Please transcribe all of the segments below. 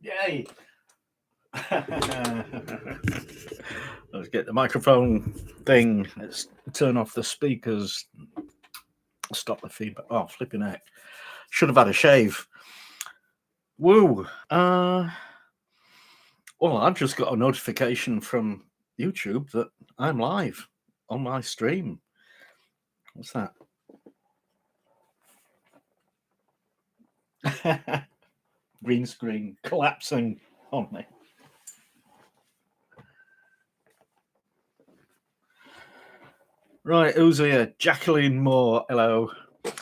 Yay! Let's get the microphone thing. Let's turn off the speakers. Stop the feedback. Oh, flipping heck. Should have had a shave. Woo. Well, I've just got a notification from YouTube that I'm live on my stream. What's that? Green screen collapsing on me. Right, who's here? Jacqueline Moore. Hello. Do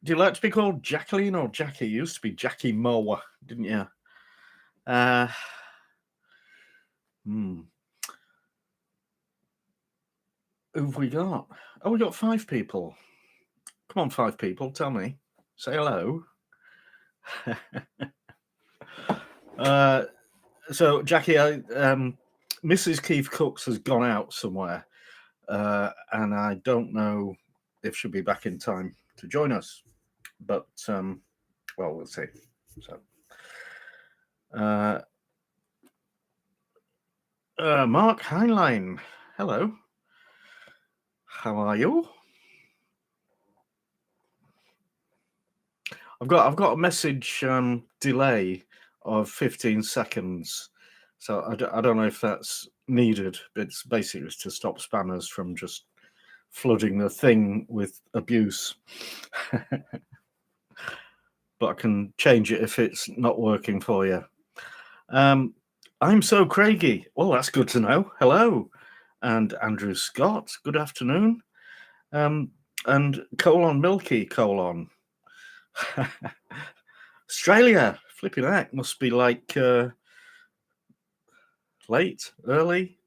you like to be called Jacqueline or Jackie? You used to be Jackie Moore, didn't you? Who've we got? Oh, we got 5 people. Come on, 5 people. Tell me. Say hello. So, Jackie, Mrs. KeefCooks has gone out somewhere, and I don't know if she'll be back in time to join us. But, well, we'll see. So, Mark Heinlein, hello. How are you? I've got a message delay of 15 seconds, so I don't know if that's needed. It's basically to stop spammers from just flooding the thing with abuse. But I can change it if it's not working for you. I'm so Craigie. Well, that's good to know. Hello. And Andrew Scott, good afternoon. And Milky. Australia, flipping heck, must be like late, early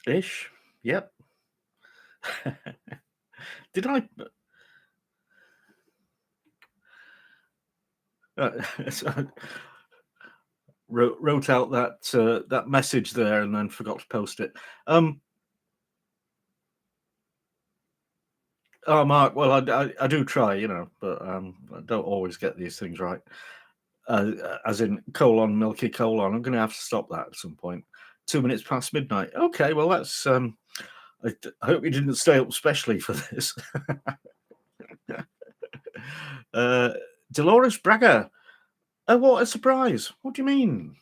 ish. Yep. Did I wrote out that message there and then forgot to post it. Oh, Mark, well, I do try, but I don't always get these things right. As in Milky. I'm going to have to stop that at some point. 2 minutes past midnight. Okay, well, that's. I hope you didn't stay up specially for this. Dolores Braga. What a surprise. What do you mean?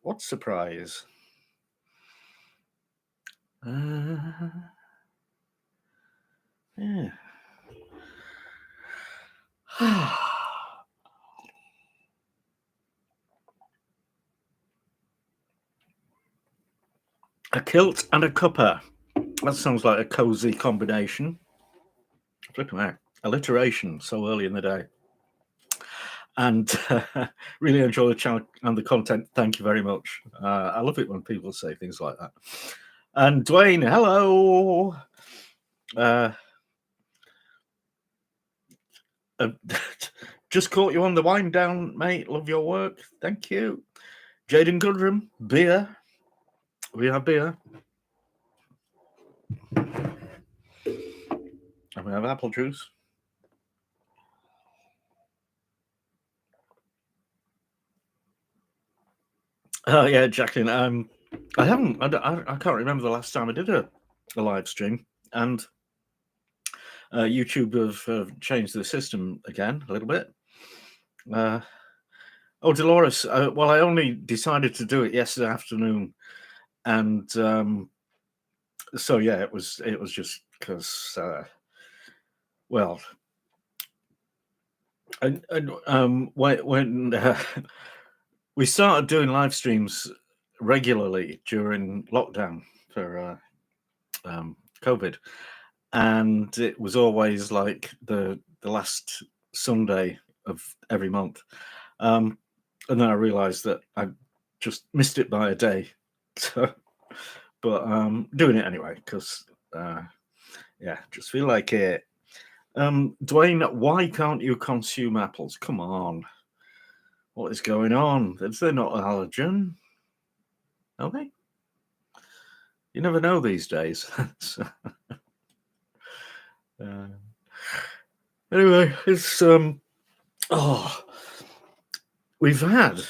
What surprise? Yeah. A kilt and a cuppa. That sounds like a cozy combination. Flipping out. Alliteration so early in the day. And really enjoy the channel and the content. Thank you very much. I love it when people say things like that. And Dwayne, hello. Just caught you on the wind down, mate. Love your work. Thank you. Jaden Goodrum, beer. We have beer. And we have apple juice. Oh, yeah, Jacqueline. I can't remember the last time I did a live stream. And YouTube have changed the system again a little bit. Dolores, well, I only decided to do it yesterday afternoon. And so, yeah, it was just because, well, and when we started doing live streams regularly during lockdown for COVID, and it was always like the last Sunday of every month, and then I realized that I just missed it by a day. So, but doing it anyway because just feel like it. Dwayne, why can't you consume apples? Come on. What is going on? They're not an allergen, are they? You never know these days. Anyway, it's oh, we've had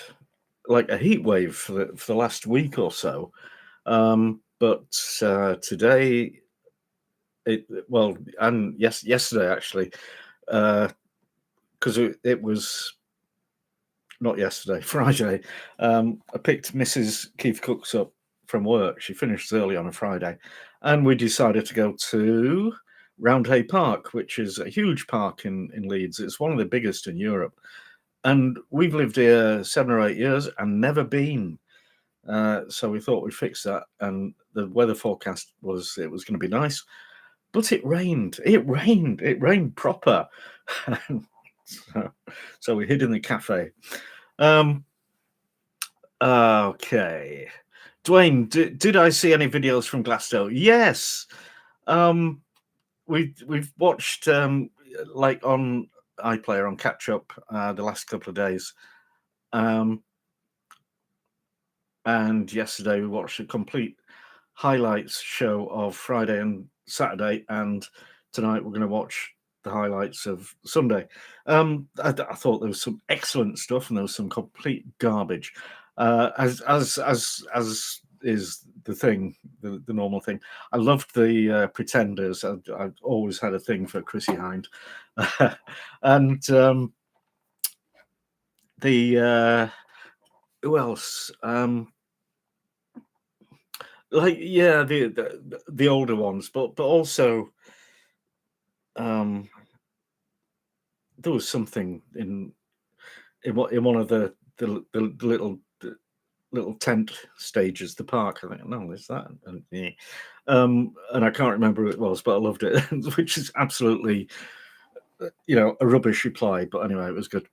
like a heat wave for the last week or so. But today, well, and yesterday actually, because it was not yesterday, Friday. I picked Mrs. KeefCooks up from work. She finishes early on a Friday, and we decided to go to Roundhay Park, which is a huge park in Leeds. It's one of the biggest in Europe, and we've lived here 7 or 8 years and never been. So we thought we'd fix that, and the weather forecast was it was going to be nice, but it rained. It rained. It rained proper. so we hid in the cafe. Um, okay, Dwayne, did I see any videos from Glasgow? Yes. Um, we've watched like on iPlayer on catch up the last couple of days. And yesterday we watched a complete highlights show of Friday and Saturday, and tonight we're going to watch the highlights of Sunday. I thought there was some excellent stuff, and there was some complete garbage, as is the thing, the normal thing. I loved the Pretenders. I've always had a thing for Chrissy Hind, and the who else? Like yeah, the older ones, but also there was something in one of the little tent stages, the park. I think no, there's that, and yeah. And I can't remember who it was, but I loved it, which is absolutely a rubbish reply. But anyway, it was good.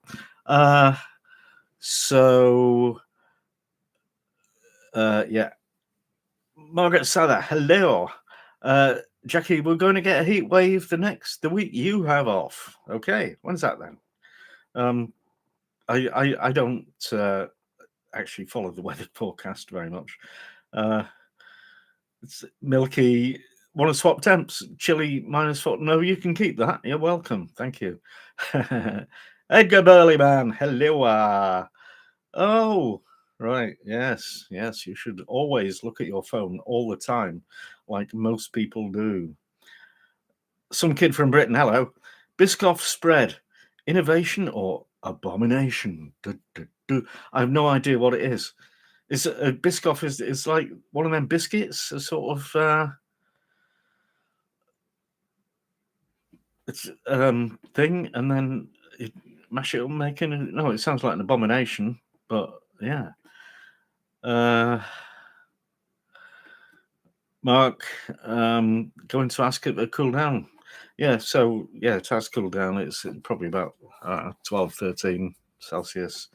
So yeah. Margaret Sada, hello. Jackie, we're going to get a heat wave the week you have off. Okay, when's that then? I don't actually follow the weather forecast very much. It's milky. Want to swap temps? Chilly -4. No, you can keep that. You're welcome. Thank you. Edgar Burleyman, hello. Oh, right. Yes. You should always look at your phone all the time, like most people do. Some kid from Britain, hello. Biscoff spread, innovation or abomination? I have no idea what it is. Is a Biscoff is like one of them biscuits, a sort of it's thing, and then you mash it up, making it. No, it sounds like an abomination, but yeah. Mark, going to ask it to cool down. Yeah, so yeah, it has cooled down. It's probably about 12, 13 Celsius.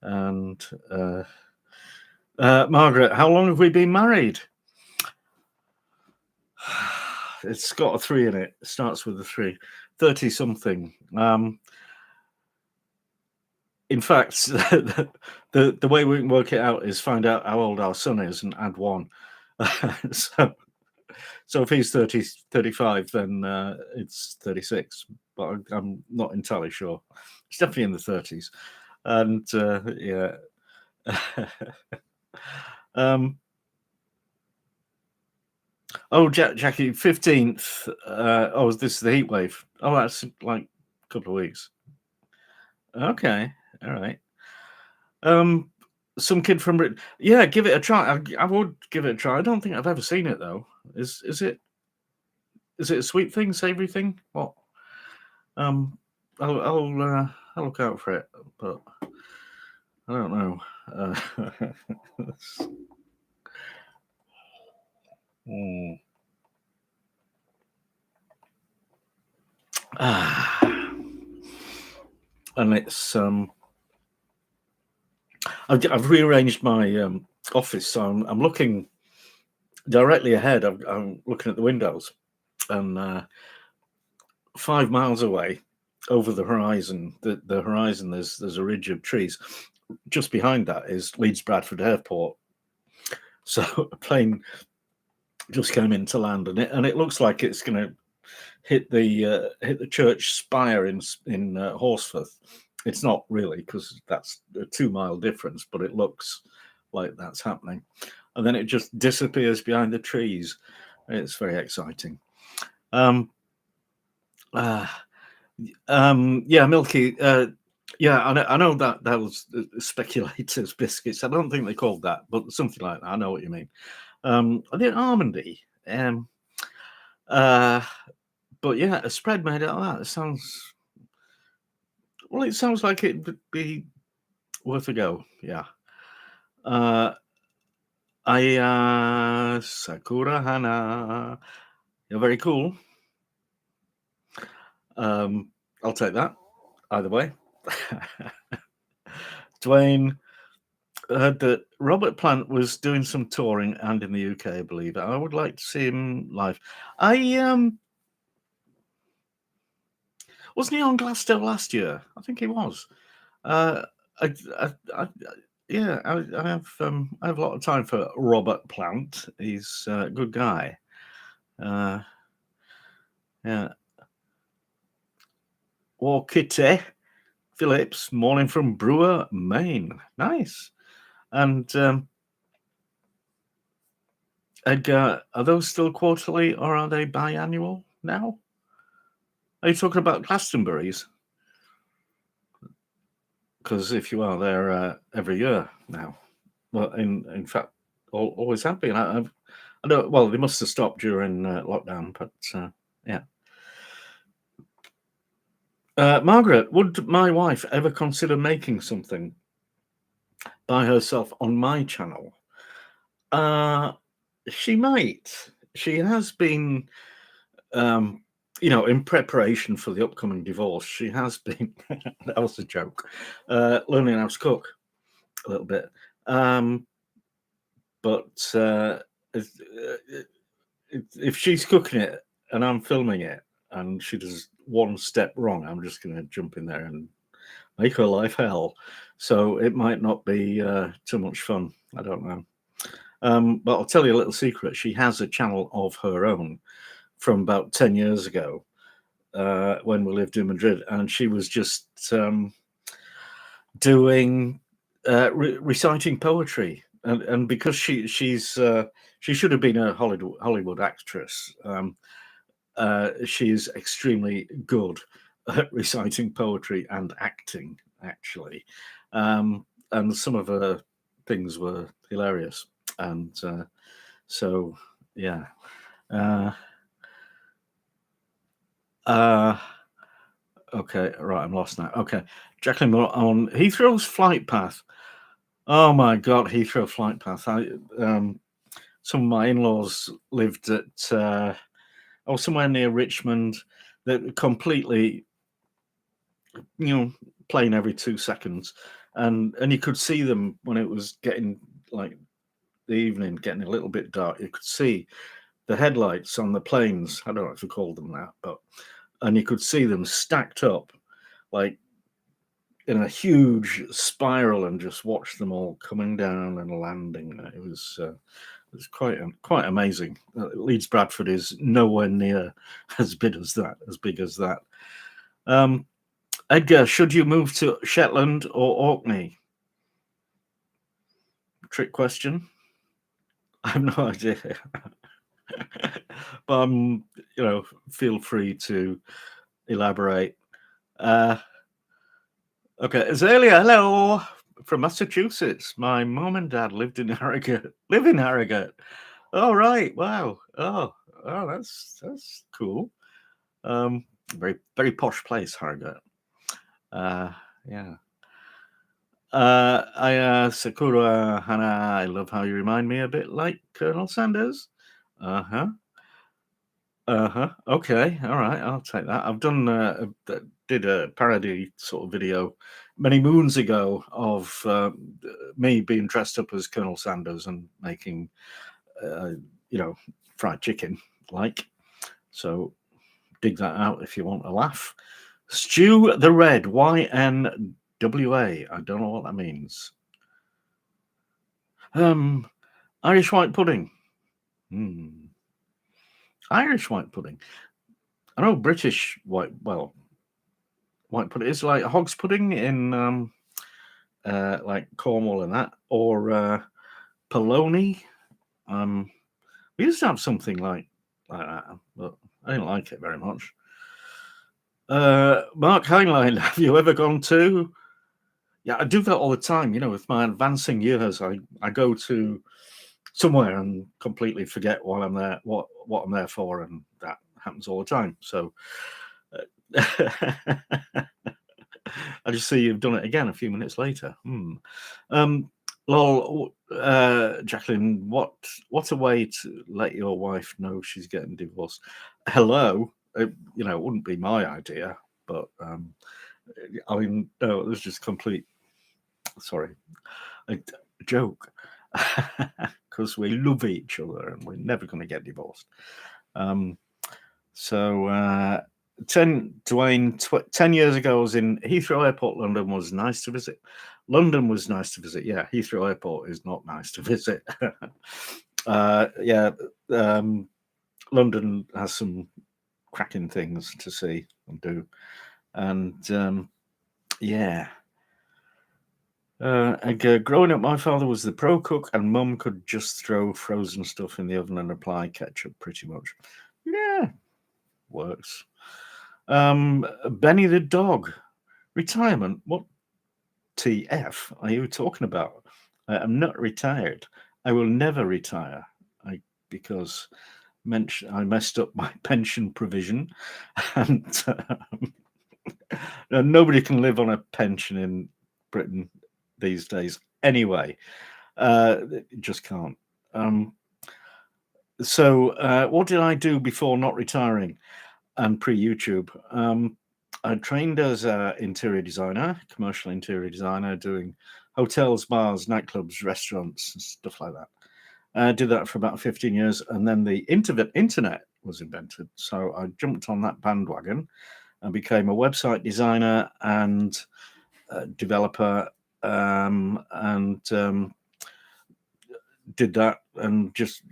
And Margaret, how long have we been married? It's got a 3 in it. It starts with a 3. 30 something. In fact, the way we can work it out is find out how old our son is and add 1. So if he's 30, 35, then it's 36. But I'm not entirely sure. It's definitely in the 30s. And yeah. Oh, Jackie, 15th. Oh, this is the heat wave. Oh, that's like a couple of weeks. Okay, all right. Some kid from Britain. Yeah, give it a try. I would give it a try. I don't think I've ever seen it though. Is it a sweet thing, savory thing? What? I'll look out for it, but I don't know. And it's I've rearranged my office, so I'm looking directly ahead. I'm looking at the windows, and 5 miles away, over the horizon, the horizon, there's a ridge of trees. Just behind that is Leeds Bradford Airport. So a plane just came into land, and it looks like it's going to hit the church spire in Horsforth. It's not really, because that's a 2 mile difference, but it looks like that's happening. And then it just disappears behind the trees. It's very exciting. Yeah, Milky. Yeah, I know that was speculators biscuits. I don't think they called that, but something like that. I know what you mean. I think almondy. But yeah, a spread made out of that. It sounds well. It sounds like it would be worth a go. Yeah. Sakura Hana. You're very cool. I'll take that. Either way. Dwayne heard that Robert Plant was doing some touring and in the UK, I believe. I would like to see him live. Wasn't he on Glasgow last year? I think he was. I yeah, I have a lot of time for Robert Plant. He's a good guy. Yeah. Or Kitty Phillips, morning from Brewer, Maine. Nice. And Edgar, are those still quarterly or are they biannual now? Are you talking about Glastonbury's? Because if you are, they're every year now. Well, in fact, always have been. I don't. Well, they must have stopped during lockdown, but yeah. Margaret, would my wife ever consider making something by herself on my channel? She might. She has been, in preparation for the upcoming divorce. She has been. That was a joke. Learning how to cook a little bit. But if she's cooking it and I'm filming it and she does one step wrong, I'm just going to jump in there and make her life hell. So it might not be too much fun. I don't know. But I'll tell you a little secret. She has a channel of her own from about 10 years ago when we lived in Madrid. And she was just doing reciting poetry. And because she should have been a Hollywood actress, she is extremely good at reciting poetry and acting, actually. And some of her things were hilarious. And so, yeah. Okay, right, I'm lost now. Okay. Jacqueline on Heathrow's flight path. Oh my God, Heathrow flight path. Some of my in-laws lived at somewhere near Richmond. That completely, plane every 2 seconds, and you could see them when it was getting like the evening, getting a little bit dark. You could see the headlights on the planes. I don't know if you called them that, and you could see them stacked up like in a huge spiral and just watch them all coming down and landing. It was quite amazing. Leeds Bradford is nowhere near as big as that. Edgar, should you move to Shetland or Orkney? Trick question. I have no idea. But feel free to elaborate. Okay, Azalea, hello from Massachusetts. My mom and dad live in Harrogate. Oh, right. Wow. Oh, that's cool. Very, very posh place, Harrogate. Yeah. Sakura Hana, I love how you remind me a bit like Colonel Sanders. Okay. All right. I'll take that. I've done did a parody sort of video many moons ago of me being dressed up as Colonel Sanders and making, fried chicken like. So dig that out if you want a laugh. Stew the Red, YNWA. I don't know what that means. Irish white pudding. Irish white pudding. I know British white pudding. It's like hog's pudding in like Cornwall and that, or polony. We used to have something like that, but I didn't like it very much. Mark Heinlein, have you ever gone to? Yeah, I do that all the time. With my advancing years, I go to somewhere and completely forget while I'm there what I'm there for, and that happens all the time. So I just see you've done it again a few minutes later. Lol, Jacqueline, what a way to let your wife know she's getting divorced. Hello, it wouldn't be my idea, but I mean, no, it was just complete. Sorry, a joke, because we love each other and we're never going to get divorced. So 10 years ago, I was in Heathrow Airport. London was nice to visit. Yeah, Heathrow Airport is not nice to visit. London has some cracking things to see and do, and growing up, my father was the pro cook, and Mum could just throw frozen stuff in the oven and apply ketchup pretty much. Yeah, works. Benny the dog, retirement. What TF are you talking about? I'm not retired. I will never retire. Because I messed up my pension provision, and nobody can live on a pension in Britain these days. Anyway, just can't. So what did I do before not retiring and pre-YouTube? I trained as an interior designer, commercial interior designer, doing hotels, bars, nightclubs, restaurants, and stuff like that. I did that for about 15 years, and then the internet was invented. So I jumped on that bandwagon and became a website designer and developer, and did that, and just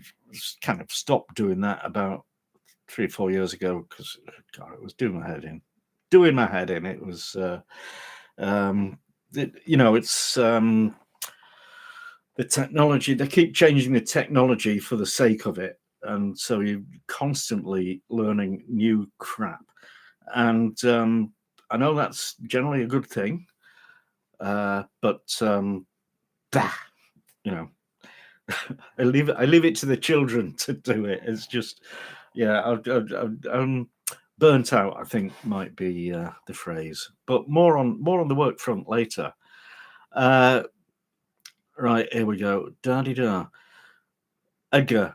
kind of stopped doing that about 3 or 4 years ago, because it was doing my head in. It was it's the technology. They keep changing the technology for the sake of it, and so you're constantly learning new crap, and I know that's generally a good thing, but I leave it to the children to do it. It's just, burnt out, I think, might be the phrase. But more on the work front later. Right, here we go. Da-di-da. Edgar,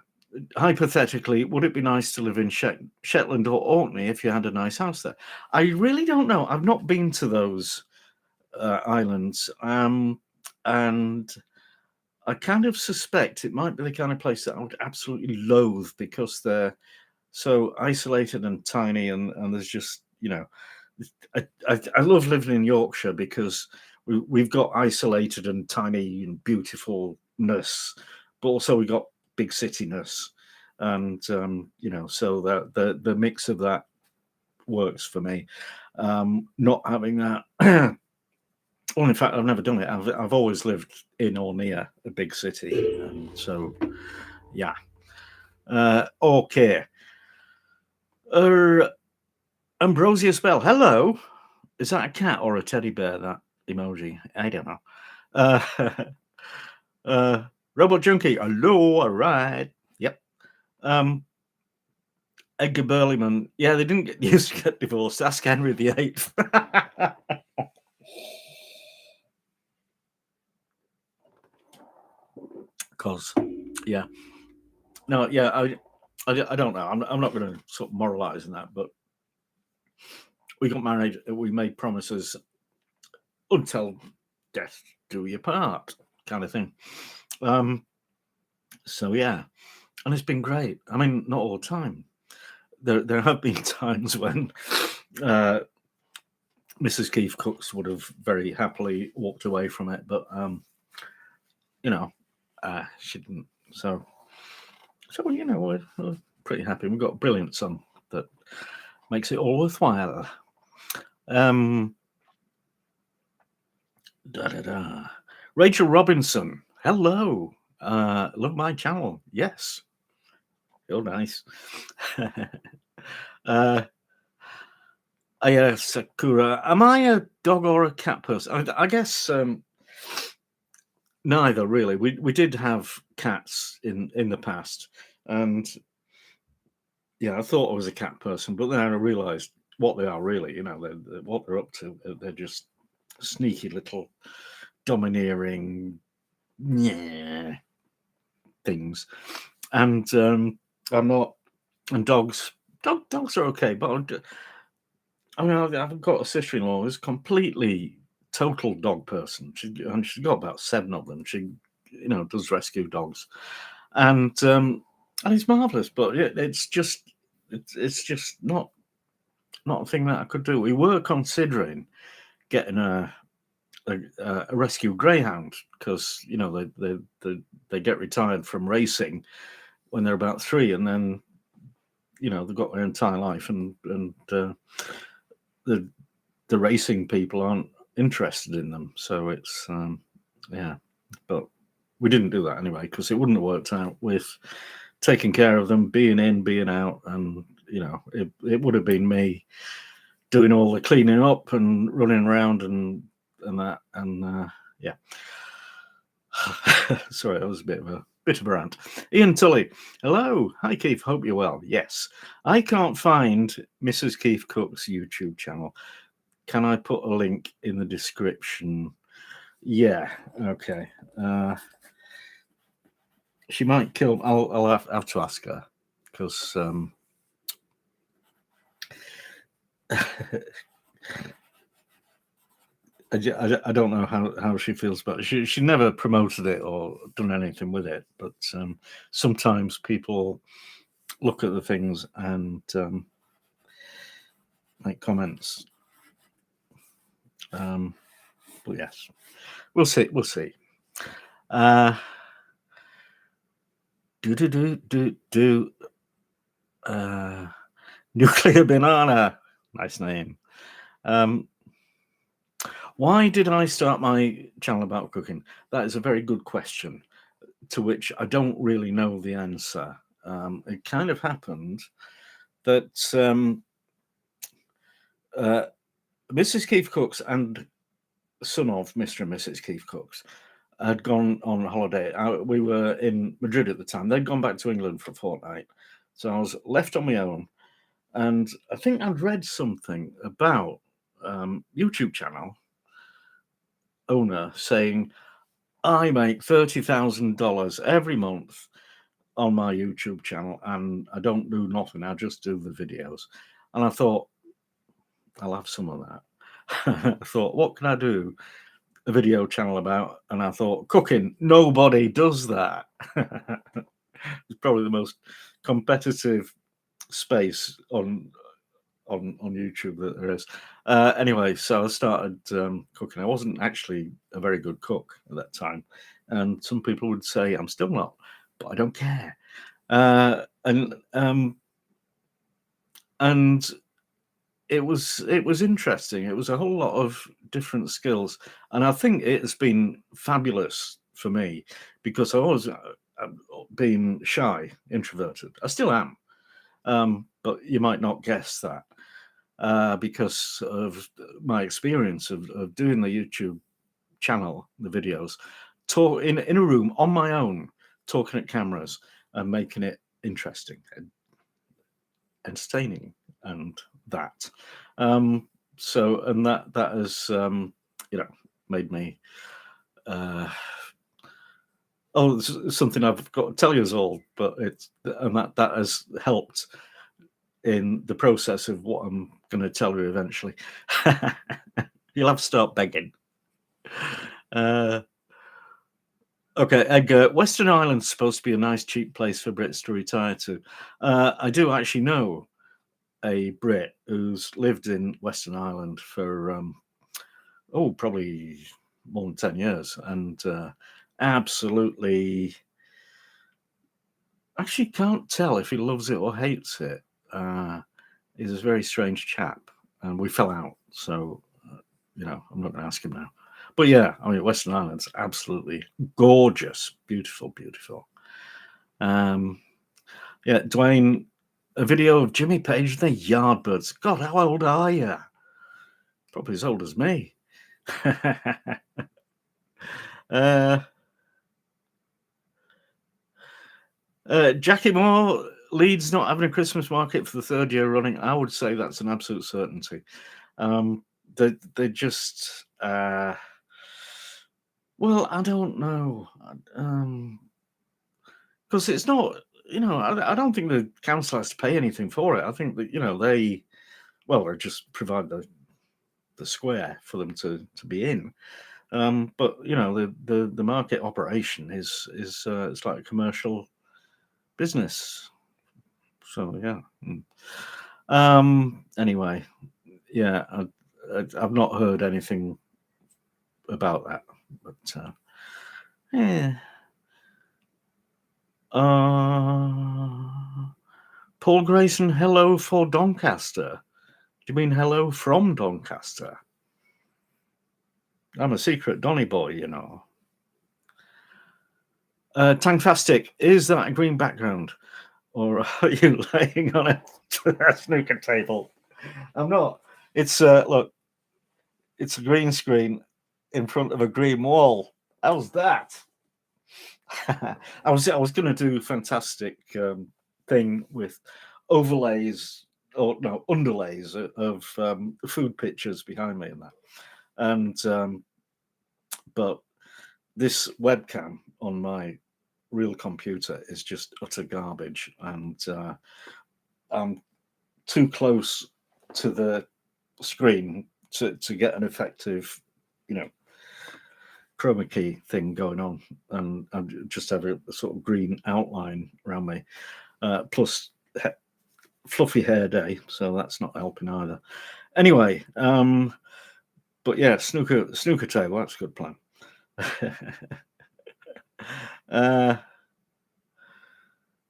hypothetically, would it be nice to live in Shetland or Orkney if you had a nice house there? I really don't know. I've not been to those islands, and I kind of suspect it might be the kind of place that I would absolutely loathe, because they're so isolated and tiny, and there's just, I love living in Yorkshire because we've got isolated and tiny and beautifulness, but also we got big cityness, and so that the mix of that works for me. Not having that. Well, in fact, I've never done it. I've always lived in or near a big city, and so yeah. Okay. Ambrosia Spell. Hello. Is that a cat or a teddy bear? That emoji. I don't know. Robot Junkie. Hello. All right. Yep. Edgar Burlyman. Yeah, they didn't get used to get divorced. Ask Henry VIII. Because, yeah. No, yeah, I don't know. I'm not going to sort of moralize in that, but we got married. We made promises until death do you part, kind of thing. So yeah, and it's been great. I mean, not all the time. There have been times when Mrs. KeefCooks would have very happily walked away from it, but she didn't. So we're pretty happy. We've got a brilliant son that makes it all worthwhile. Da, da, da. Rachel Robinson, hello. Love my channel. Yes. You're nice. Aya Sakura, am I a dog or a cat person? I guess neither, really. We did have cats in the past, and yeah, I thought I was a cat person, but then I realised what they are really. You know, what they're up to. They're just sneaky little domineering things, and I'm not. And dogs are okay, but I mean, I've got a sister-in-law who's completely total dog person. She's got about 7 of them. She, does rescue dogs, and it's marvelous. But it's just not a thing that I could do. We were considering getting a rescue greyhound because they get retired from racing when they're about 3, and then they've got their entire life, and the racing people aren't interested in them. So it's but we didn't do that anyway because it wouldn't have worked out with taking care of them, being in, being out, and it would have been me doing all the cleaning up and running around and that, and yeah. Sorry, that was a bit of a rant. Ian Tully, hello. Hi, Keith. Hope you're well. Yes, I can't find Mrs. KeefCooks' YouTube channel. Can I put a link in the description? Yeah. Okay. She might kill. I'll have to ask her because I don't know how she feels about it. She never promoted it or done anything with it, but sometimes people look at the things and make comments. But yes, we'll see. Nuclear Banana, nice name. Why did I start my channel about cooking? That is a very good question, to which I don't really know the answer. It kind of happened that Mrs. KeefCooks and son of Mr. and Mrs. KeefCooks had gone on holiday. We were in Madrid at the time. They'd gone back to England for a fortnight. So I was left on my own. And I think I'd read something about YouTube channel owner saying, I make $30,000 every month on my YouTube channel and I don't do nothing. I just do the videos. And I thought, I'll have some of that. I thought, what can I do a video channel about? And I thought, cooking. Nobody does that. It's probably the most competitive space on YouTube that there is. Anyway, so I started cooking. I wasn't actually a very good cook at that time, and some people would say I'm still not, but I don't care. And it was interesting. It was a whole lot of different skills, and I think it has been fabulous for me because I was being shy, introverted. I still am, but you might not guess that. Because of my experience of doing the YouTube channel, the videos, talk in a room on my own, talking at cameras and making it interesting and entertaining, and that. So, and that has made me. Something I've got to tell you all, but that has helped in the process of what I'm going to tell you eventually. You'll have to start begging. Okay, Edgar, Western Ireland's supposed to be a nice, cheap place for Brits to retire to. I do actually know a Brit who's lived in Western Ireland for, probably more than 10 years and absolutely actually can't tell if he loves it or hates it. He's a very strange chap, and we fell out. So, I'm not going to ask him now. But yeah, I mean, Western Island's absolutely gorgeous, beautiful, beautiful. Yeah, Dwayne, a video of Jimmy Page and the Yardbirds. God, how old are you? Probably as old as me. Jackie Moore, Leeds not having a Christmas market for the third year running. I would say that's an absolute certainty. They just, well, I don't know, because it's not, I don't think the council has to pay anything for it. I think that they just provide the square for them to be in. But the market operation is it's like a commercial business. So yeah. Anyway, yeah, I've not heard anything about that, but yeah. Paul Grayson, hello for Doncaster. Do you mean hello from Doncaster? I'm a secret Donny boy, you know. Tankfastic, is that a green background? Or are you laying on a snooker table? I'm not. It's look, it's a green screen in front of a green wall. How's that? I was going to do a fantastic thing with overlays or no underlays of food pictures behind me and that, and but this webcam on my real computer is just utter garbage, and I'm too close to the screen to get an effective, chroma key thing going on, and I just have a sort of green outline around me, plus fluffy hair day, so that's not helping either. Anyway, but yeah, snooker table, that's a good plan.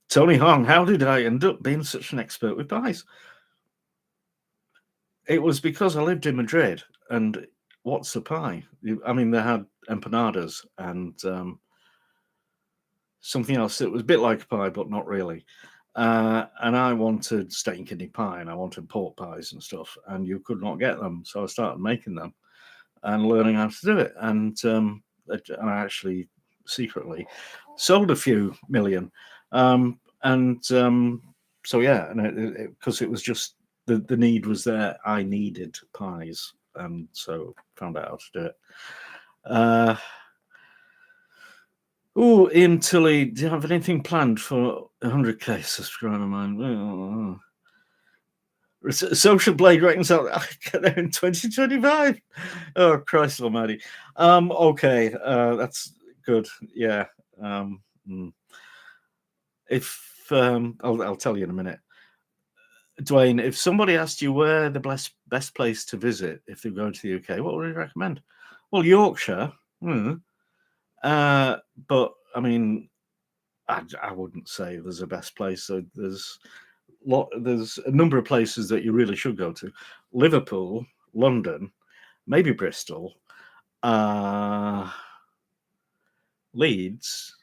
Tony Hong, how did I end up being such an expert with pies? It was because I lived in Madrid, and what's a pie? I mean, they had empanadas and something else that was a bit like a pie, but not really. And I wanted steak and kidney pie, and I wanted pork pies and stuff, and you could not get them. So I started making them and learning how to do it. And I actually secretly sold a few million. So yeah, and because it was just the need was there. I needed pies, and so found out how to do it. Ian Tully, do you have anything planned for 100k subscriber mine? Social Blade reckons I'll get there in 2025. Oh, Christ almighty. Okay, that's good. Yeah. If I'll tell you in a minute. Dwayne, if somebody asked you where the best place to visit if they're going to the UK, what would you recommend? Well, Yorkshire. But I mean, I wouldn't say there's a best place. So there's a number of places that you really should go to: Liverpool, London, maybe Bristol, Leeds,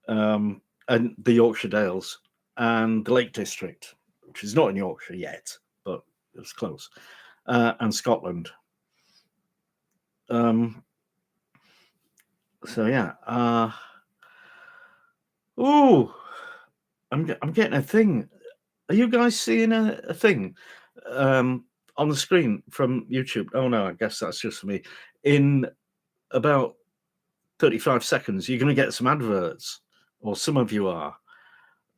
and the Yorkshire Dales, and the Lake District, which is not in Yorkshire yet, but it's close, and Scotland. So yeah. I'm getting a thing. Are you guys seeing a thing on the screen from YouTube? Oh no, I guess that's just for me. In about 35 seconds, you're going to get some adverts, or some of you are.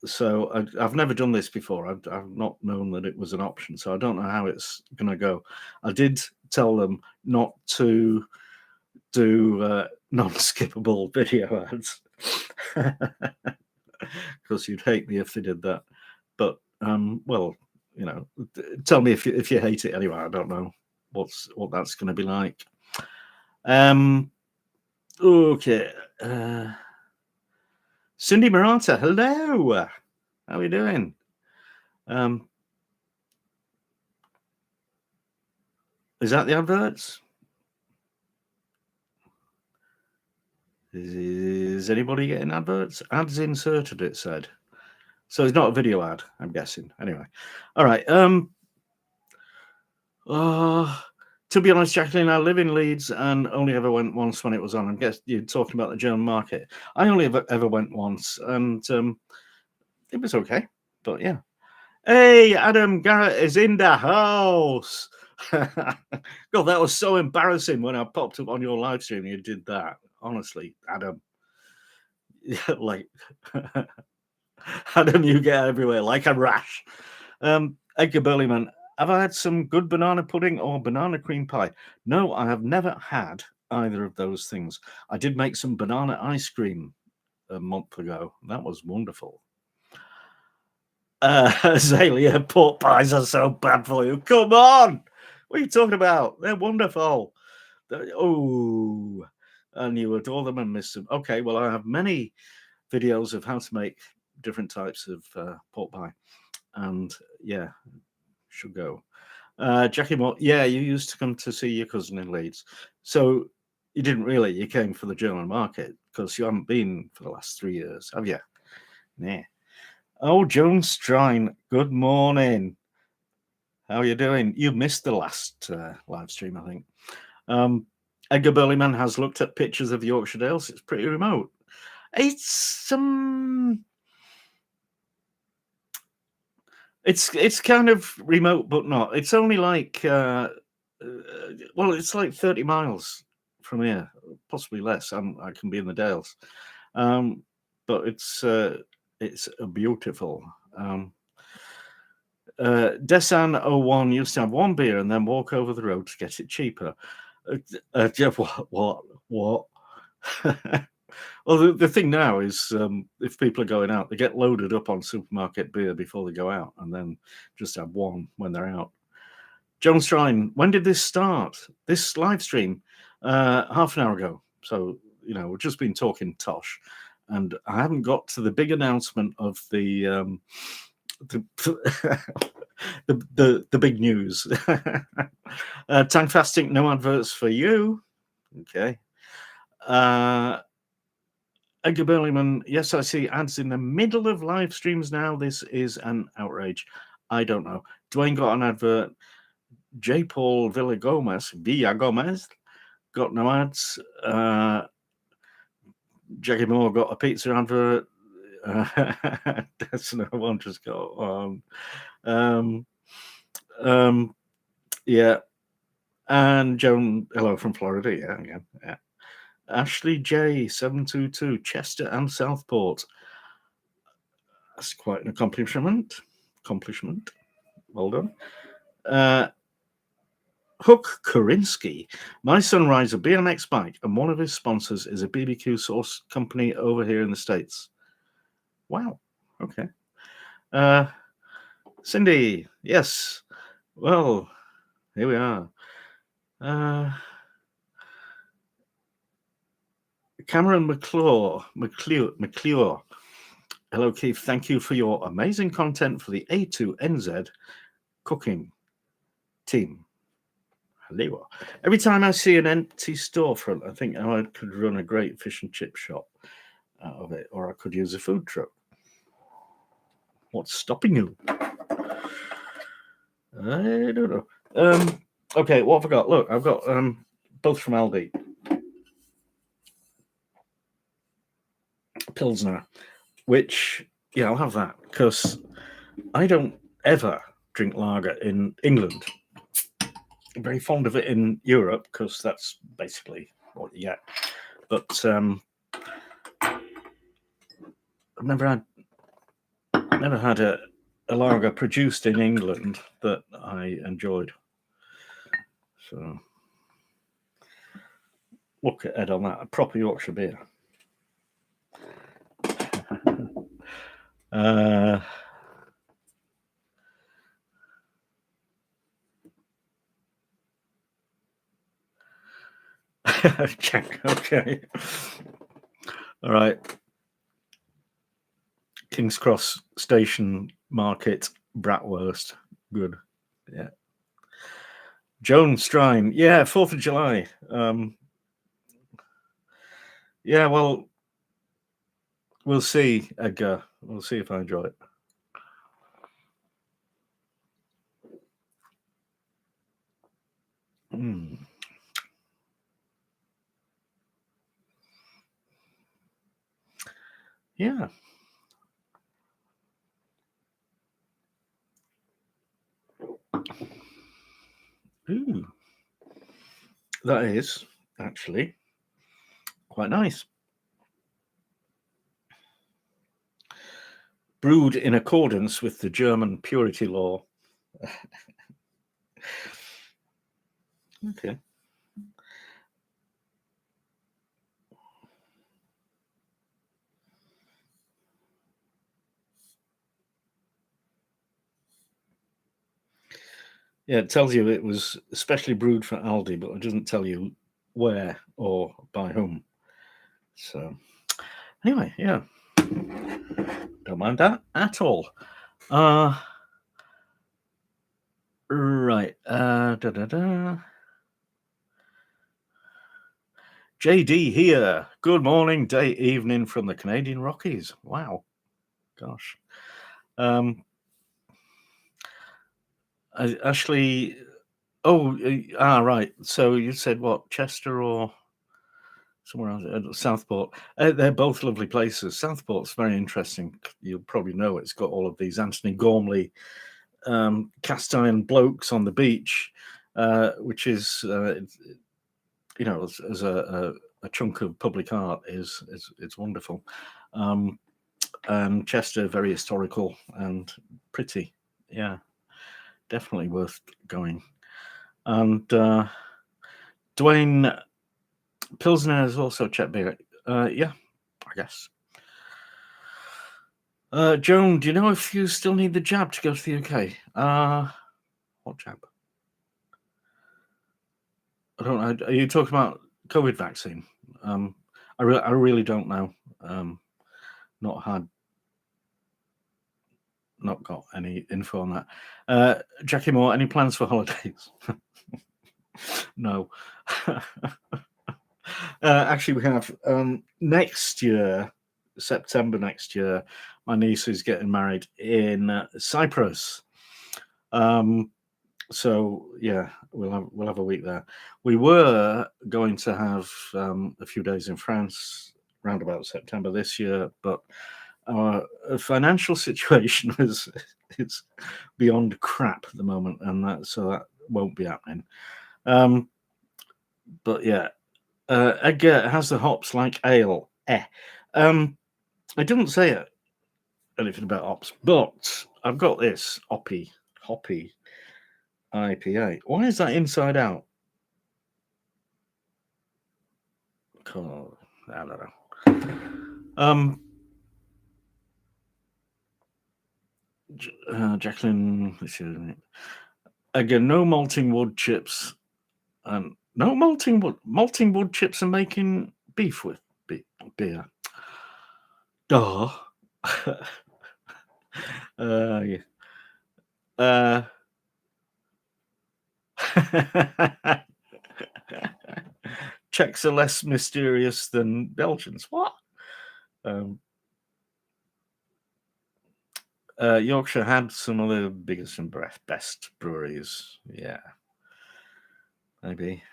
So I've never done this before. I've not known that it was an option, so I don't know how it's going to go. I did tell them not to do non-skippable video ads because you'd hate me if they did that. But well, tell me if you hate it anyway. I don't know what that's going to be like. Okay. Cindy Marata, hello. How are you doing? Is that the adverts? Is anybody getting adverts? Ads inserted, it said. So it's not a video ad, I'm guessing. Anyway. All right. To be honest, Jacqueline, I live in Leeds and only ever went once when it was on. I guess you're talking about the German market. I only ever went once, and it was okay. But yeah. Hey, Adam Garrett is in the house. God, that was so embarrassing when I popped up on your live stream and you did that. Honestly, Adam. Like, Adam, you get everywhere like a rash. Edgar Burleyman, have I had some good banana pudding or banana cream pie? No, I have never had either of those things. I did make some banana ice cream a month ago. That was wonderful. Azalea, pork pies are so bad for you. Come on! What are you talking about? They're wonderful. Oh, and you adore them and miss them. Okay, well, I have many videos of how to make different types of pork pie. And yeah, should go. Jackie Moore, yeah, you used to come to see your cousin in Leeds. So you didn't really, you came for the German market because you haven't been for the last 3 years, have you? Yeah. Oh, Joan Strine, good morning. How are you doing? You missed the last live stream, I think. Edgar Burleyman has looked at pictures of Yorkshire Dales. It's pretty remote. It's kind of remote, but not. It's only like well, it's like 30 miles from here, possibly less. I can be in the Dales, but it's beautiful. Desan01 used to have one beer and then walk over the road to get it cheaper. What? Well, the thing now is if people are going out, they get loaded up on supermarket beer before they go out and then just have one when they're out. John Strine, when did this start? This live stream? Half an hour ago. So, we've just been talking tosh. And I haven't got to the big announcement of the the big news. Tank fasting, no adverts for you. Okay. Edgar Burleyman, yes, I see ads in the middle of live streams now. This is an outrage. I don't know. Dwayne got an advert. J. Paul Villagomez got no ads. Jackie Moore got a pizza advert. That's no one just got on. Yeah. And Joan, hello from Florida. Yeah, again. Yeah. Ashley J 722 Chester and Southport. That's quite an accomplishment. Well done. Hook Korinsky. My son rides a BMX bike, and one of his sponsors is a BBQ sauce company over here in the States. Wow. Okay. Cindy. Yes. Well, here we are. Cameron McClure. Hello, Keith. Thank you for your amazing content for the A2NZ cooking team. Hello. Every time I see an empty storefront, I think I could run a great fish and chip shop out of it, or I could use a food truck. What's stopping you? I don't know. Okay, what have I got? Look, I've got both from Aldi. Pilsner, which, yeah, I'll have that because I don't ever drink lager in England. I'm very fond of it in Europe because that's basically what you get. But I've never had a lager produced in England that I enjoyed. So look at Ed on that, a proper Yorkshire beer. Okay. All right. King's Cross Station Market, Bratwurst. Good. Yeah. Joan Strine. Yeah, 4th of July. Yeah, well, we'll see, Edgar. We'll see if I enjoy it. Mm. Yeah. Ooh. That is actually quite nice. Brewed in accordance with the German purity law. Okay. Yeah, it tells you it was especially brewed for Aldi, but it doesn't tell you where or by whom. So, anyway, yeah, don't mind that at all. Right. Da da da. JD here. Good morning, day, evening from the Canadian Rockies. Wow. Gosh. Ashley. Oh, right. So you said what? Chester or somewhere else? Southport. They're both lovely places. Southport's very interesting. You'll probably know it's got all of these Anthony Gormley cast iron blokes on the beach, which is, as a chunk of public art is it's wonderful. And Chester, very historical and pretty. Yeah, definitely worth going. And Dwayne Pilsner is also Czech beer. Yeah, I guess. Joan, do you know if you still need the jab to go to the UK? What jab? I don't know. Are you talking about COVID vaccine? I really don't know. Not got any info on that. Jackie Moore, any plans for holidays? No. Actually, we have next year, September next year. My niece is getting married in Cyprus. So yeah, we'll have a week there. We were going to have a few days in France round about September this year, but our financial situation is beyond crap at the moment, and that won't be happening. But yeah, Edgar has the hops like ale. I didn't say anything about hops, but I've got this hoppy IPA. Why is that inside out? Oh, I don't know. Jacqueline, again, no malting wood chips, and no malting wood chips and making beef with beer. Duh. Yeah. Czechs are less mysterious than Belgians. What? Yorkshire had some of the biggest and best breweries. Yeah, maybe.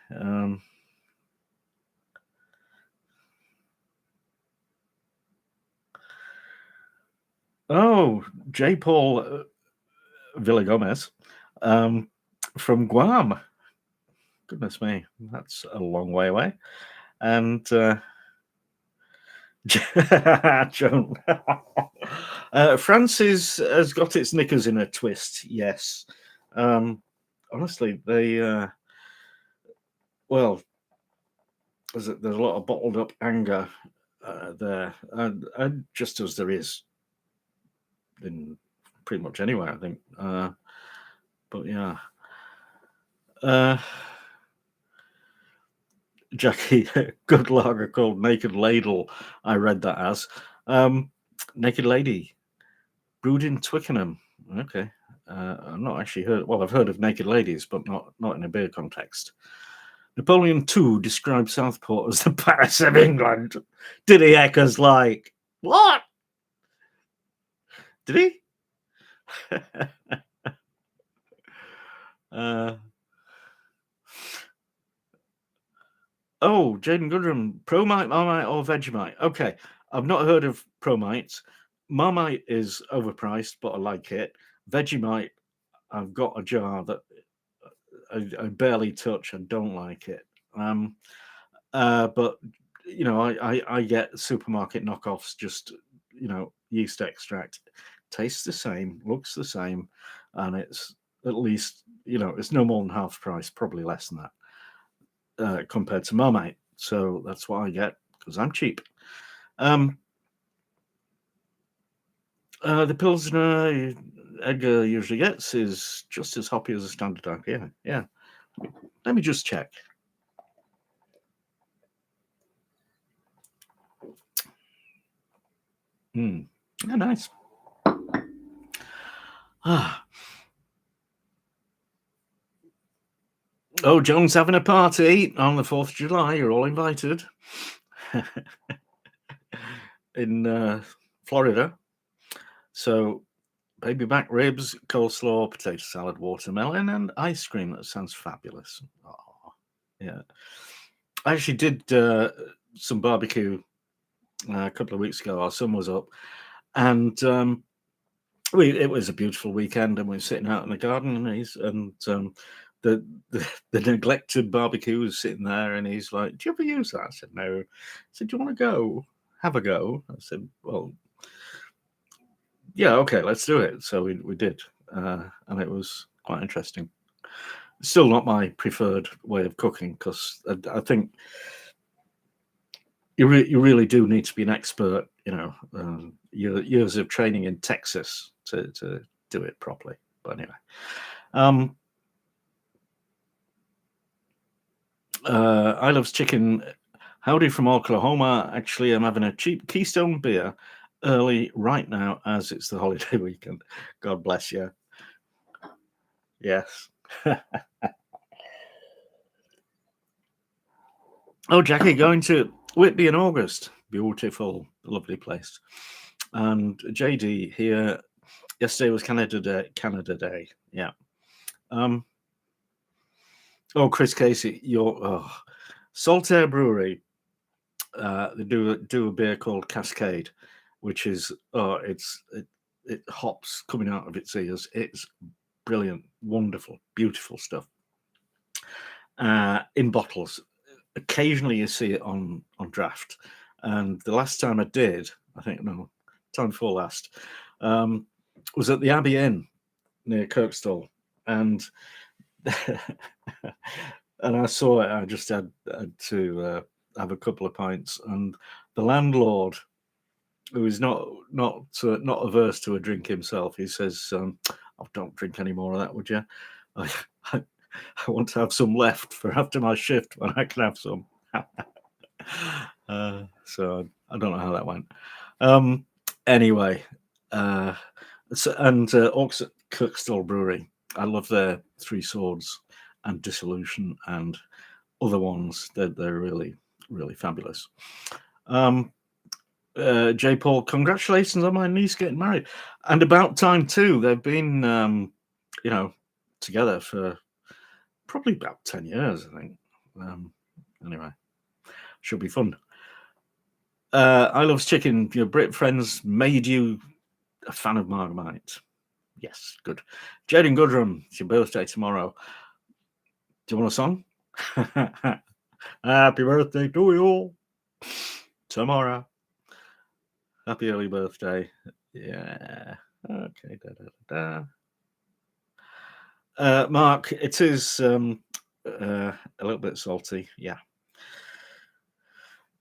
Oh, J. Paul Villagomez from Guam. Goodness me, that's a long way away. And Joan. France has got its knickers in a twist, yes. Honestly, well, there's a lot of bottled up anger there, and just as there is in pretty much anywhere, I think. But yeah. Jackie, good lager called Naked Ladle. I read that as Naked Lady, brewed in Twickenham. Okay. I've not actually heard. Well, I've heard of naked ladies, but not in a beer context. Napoleon II described Southport as the Paris of England. Did he? Echoes like what? Did he? Oh, Jaden Goodrum, Promite, Marmite, or Vegemite? Okay, I've not heard of Promite. Marmite is overpriced, but I like it. Vegemite, I've got a jar that I barely touch and don't like it. But I get supermarket knockoffs, just yeast extract, tastes the same, looks the same, and it's at least it's no more than half price, probably less than that compared to Marmite. So that's what I get because I'm cheap. The Pilsner Edgar usually gets is just as hoppy as a standard IPA. Yeah. Let me just check. Yeah, nice. Oh, John's having a party on the 4th of July. You're all invited. In Florida. So, baby back ribs, coleslaw, potato salad, watermelon, and ice cream. That sounds fabulous. Oh, yeah. I actually did some barbecue a couple of weeks ago. Our son was up, and it was a beautiful weekend, and we were sitting out in the garden, and the neglected barbecue was sitting there, and he's like, "Do you ever use that?" I said, "No." I said, "Do you want to go? Have a go?" I said, "Well, yeah, okay, let's do it." So we did, and it was quite interesting. Still not my preferred way of cooking because I think you really do need to be an expert, years of training in Texas to do it properly. But anyway, I Loves Chicken. Howdy from Oklahoma. Actually, I'm having a cheap Keystone beer early right now as it's the holiday weekend. God bless you. Yes. Oh, Jackie, going to Whitby in August. Beautiful, lovely place. And JD here. Yesterday was Canada Day. Yeah. Oh, Chris Casey, your Saltaire Brewery. They do a beer called Cascade, which is it hops coming out of its ears. It's brilliant, wonderful, beautiful stuff. In bottles. Occasionally you see it on draft. And the last time I did, I think time before last, was at the Abbey Inn near Kirkstall, and and I saw it. I just had to have a couple of pints, and the landlord, who is not averse to a drink himself, he says, "Oh, don't drink any more of that, would you? I, I, I want to have some left for after my shift when I can have some." So I don't know how that went. Anyway, and Orcs at Kirkstall Brewery. I love their Three Swords and Dissolution and other ones. They're really, really fabulous. J. Paul, congratulations on my niece getting married, and about time too. They've been, together for probably about 10 years, I think. Anyway, should be fun. I Loves Chicken. Your Brit friends made you a fan of Marmite. Yes, good. Jaden Goodrum, it's your birthday tomorrow. Do you want a song? Happy birthday to you tomorrow. Happy early birthday. Yeah. Okay. Mark, it is a little bit salty. Yeah.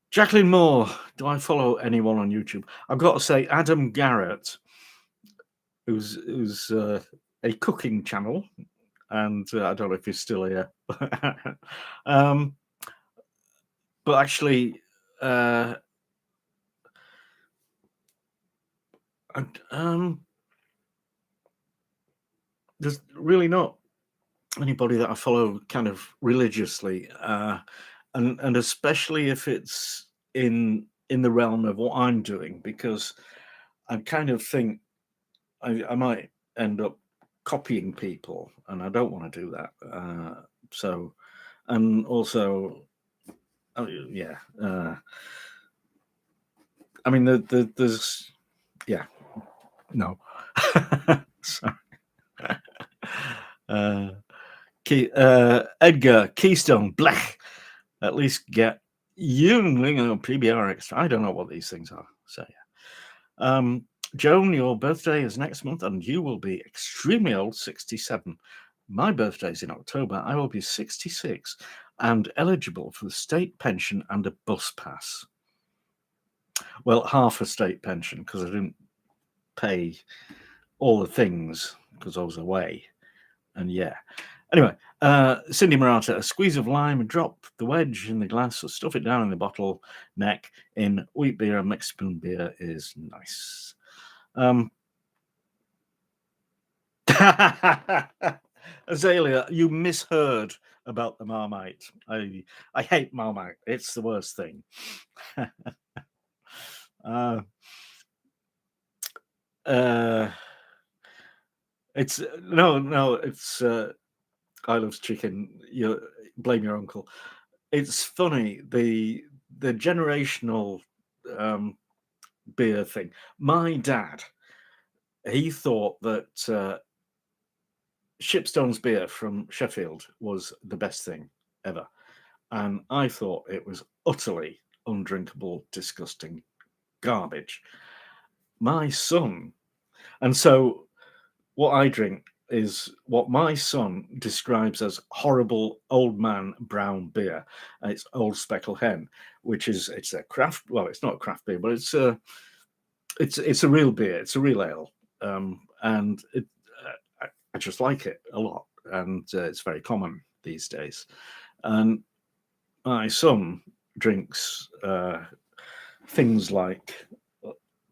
Jacqueline Moore, do I follow anyone on YouTube? I've got to say, Adam Garrett, who's a cooking channel, and I don't know if he's still here. But actually, there's really not anybody that I follow kind of religiously, and especially if it's in the realm of what I'm doing, because I kind of think I might end up copying people, and I don't want to do that. So, and also, yeah, I mean, there's, yeah, no. Sorry. uh, Edgar Keystone Blech. At least get Yingling or PBRX. I don't know what these things are. So yeah. Joan, your birthday is next month, and you will be extremely old, 67. My birthday's in October. I will be 66 and eligible for the state pension and a bus pass. Well, half a state pension, because I didn't pay all the things because I was away. And yeah. Anyway, Cindy Murata, a squeeze of lime, drop the wedge in the glass, or stuff it down in the bottle neck in wheat beer and Mexican beer is nice. Azalea, you misheard about the Marmite. I hate Marmite. It's the worst thing. It's no, it's Ilove's chicken. You blame your uncle. It's funny the generational beer thing. My dad, he thought that Shipstone's beer from Sheffield was the best thing ever, and I thought it was utterly undrinkable, disgusting garbage. My son, and so what I drink is what my son describes as horrible old man brown beer. And it's Old Speckle Hen, which is it's a craft. Well, it's not a craft beer, but it's a real beer. It's a real ale, and I just like it a lot, and it's very common these days. And my son drinks things like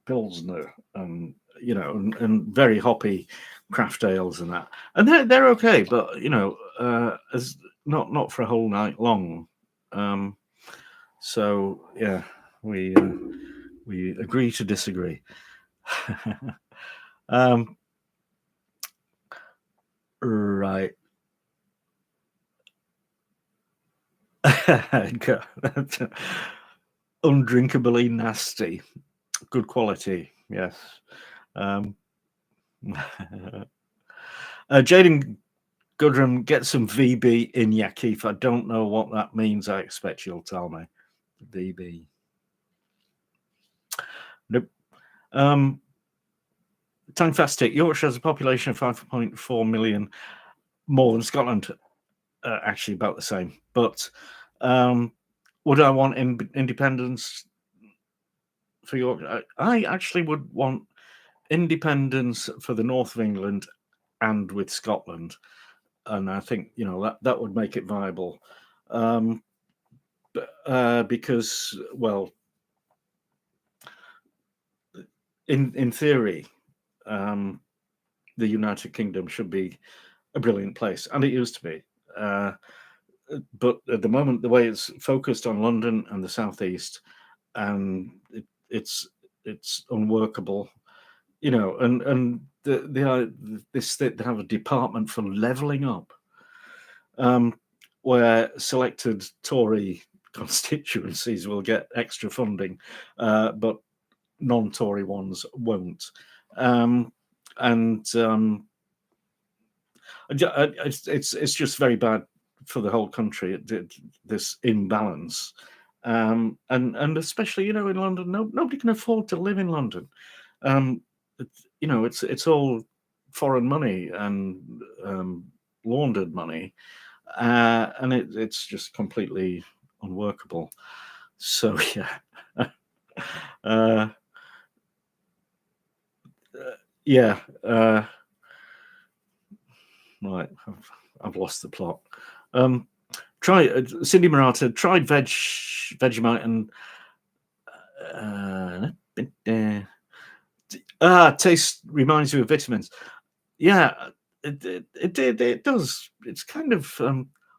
Pilsner and and very hoppy craft ales and that, and they're okay, but as not for a whole night long. So yeah, we agree to disagree. Right. Undrinkably nasty. Good quality, yes. Jaden Goodrum, get some VB in your Keef. I don't know what that means. I expect you'll tell me. VB. Nope. Tankfastic. Yorkshire has a population of 5.4 million, more than Scotland. Actually, about the same. But would I want independence for Yorkshire? I actually would want independence for the north of England and with Scotland. And I think that would make it viable, because, well, in theory, the United Kingdom should be a brilliant place, and it used to be. But at the moment, the way it's focused on London and the southeast, and it's unworkable. And they have a department for levelling up, where selected Tory constituencies will get extra funding, but non-Tory ones won't. It's just very bad for the whole country. This imbalance, and especially in London, nobody can afford to live in London. It's all foreign money and laundered money, and it's just completely unworkable. So yeah, yeah. Right, I've lost the plot. Try Cindy Murata tried Vegemite and taste reminds you of vitamins. Yeah, It does. It's kind of,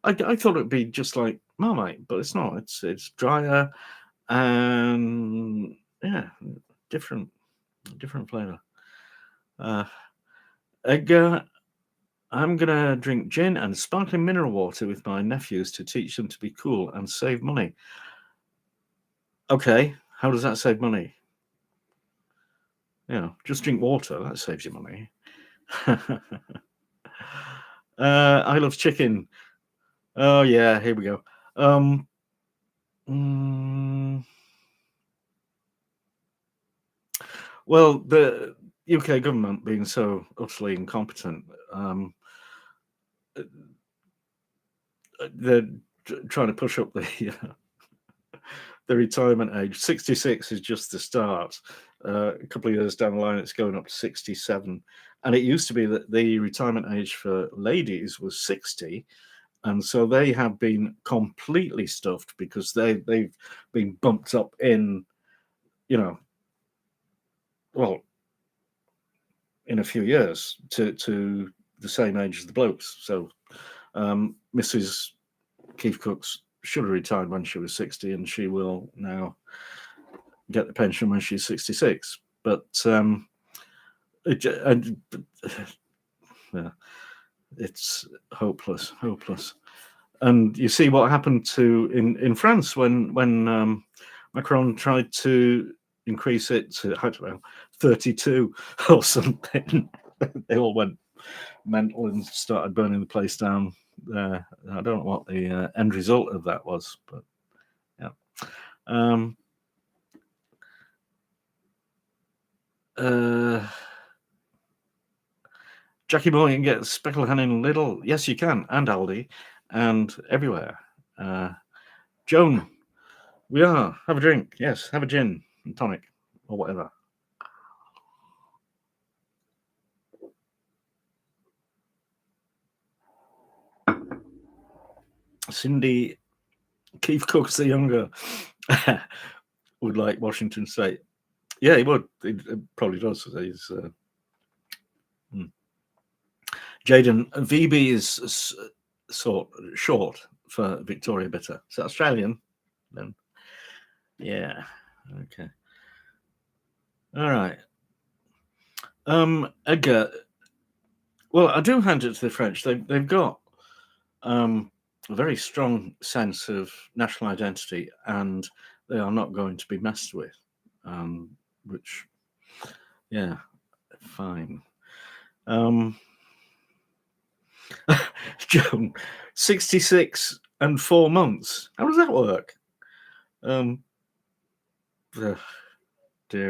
I thought it'd be just like Marmite, but it's not. It's drier and yeah, different different flavor. Uh, Edgar, I'm gonna drink gin and sparkling mineral water with my nephews to teach them to be cool and save money. Okay, how does that save money? Just drink water. That saves you money. I love chicken. Oh yeah, here we go. Um, mm, well, the UK government being so utterly incompetent, uh, they're trying to push up the retirement age. 66 is just the start. A couple of years down the line, it's going up to 67. And it used to be that the retirement age for ladies was 60. And so they have been completely stuffed because they've been bumped up in, you know, well, in a few years to the same age as the blokes. So Mrs. KeefCooks should have retired when she was 60, and she will now get the pension when she's 66. But yeah, it's hopeless, hopeless. And you see what happened in France when Macron tried to increase it to, I don't know, 32 or something. They all went mental and started burning the place down. I don't know what the end result of that was, but yeah. Jackie Boy, you can get speckled hen in Lidl. Yes, you can, and Aldi, and everywhere. Joan, we are. Have a drink. Yes, have a gin and tonic or whatever. Cindy KeefCooks the younger would like Washington State. Yeah, he would. He probably does. He's Jaden. VB is short for Victoria Bitter. Is that Australian? Then yeah. Okay. All right. Edgar. Well, I do hand it to the French. They've got a very strong sense of national identity, and they are not going to be messed with. Which, yeah, fine. Joan, 66 and 4 months. How does that work? Dear,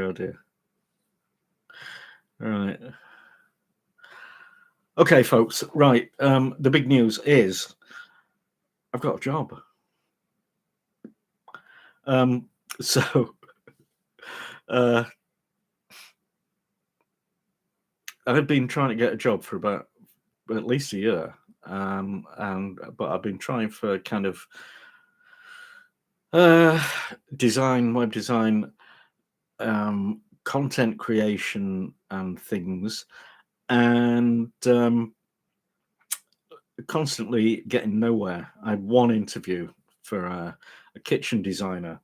oh dear. All right. Okay, folks. Right. The big news is I've got a job. So I've been trying to get a job for about at least a year, but I've been trying for kind of design, web design, content creation, and things, and constantly getting nowhere. I had one interview for a kitchen designer,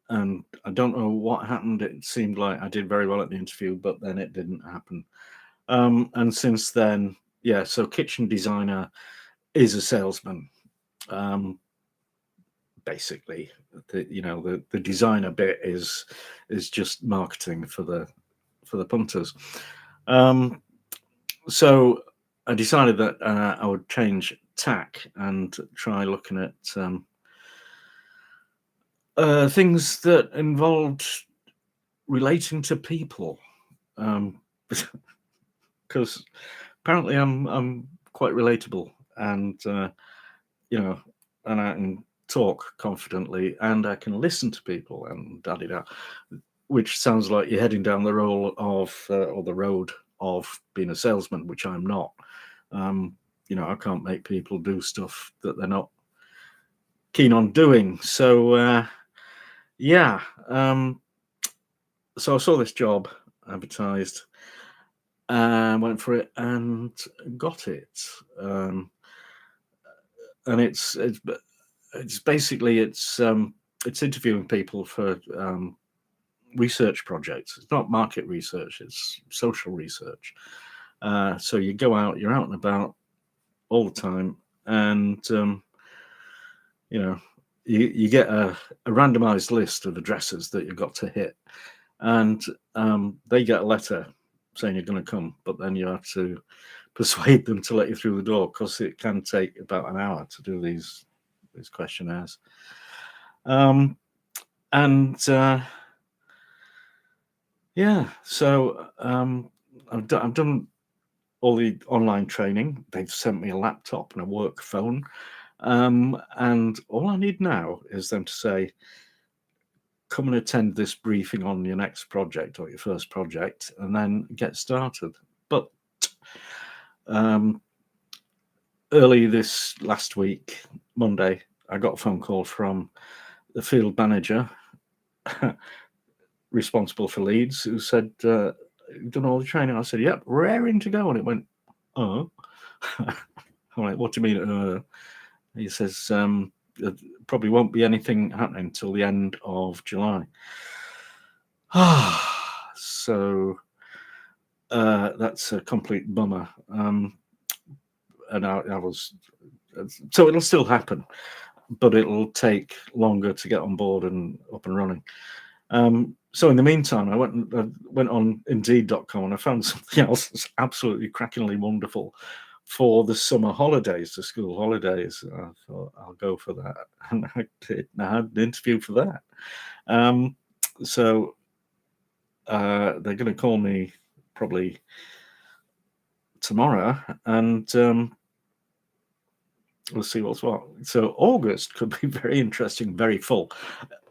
and I don't know what happened. It seemed like I did very well at the interview, but then it didn't happen. And since then, yeah, so kitchen designer is a salesman. Basically, the designer bit is just marketing for the punters. So I decided that I would change tack and try looking at things that involved relating to people, because apparently I'm quite relatable, and and I can talk confidently, and I can listen to people, and da-di-da, which sounds like you're heading down the role of or the road of being a salesman, which I'm not. I can't make people do stuff that they're not keen on doing. So yeah. So I saw this job advertised, went for it and got it. And it's basically it's interviewing people for research projects. It's not market research; it's social research. So you go out, you're out and about all the time, and you get a randomized list of addresses that you've got to hit, and they get a letter saying you're going to come, but then you have to persuade them to let you through the door because it can take about an hour to do these questionnaires. And yeah, so I've done all the online training. They've sent me a laptop and a work phone. And all I need now is them to say, come and attend this briefing on your next project or your first project, and then get started. But early this last week, Monday, I got a phone call from the field manager responsible for Leeds, who said, you've done all the training. I said, yep, raring to go. And it went, oh. I'm like, what do you mean? He says, there probably won't be anything happening until the end of July. So that's a complete bummer. And I was, so it'll still happen, but it'll take longer to get on board and up and running. So in the meantime, I went on Indeed.com and I found something else that's absolutely crackingly wonderful for the summer holidays, the school holidays. I thought I'll go for that, and I did. I had an interview for that. So they're going to call me probably tomorrow, and we'll see what's what. So August could be very interesting, very full.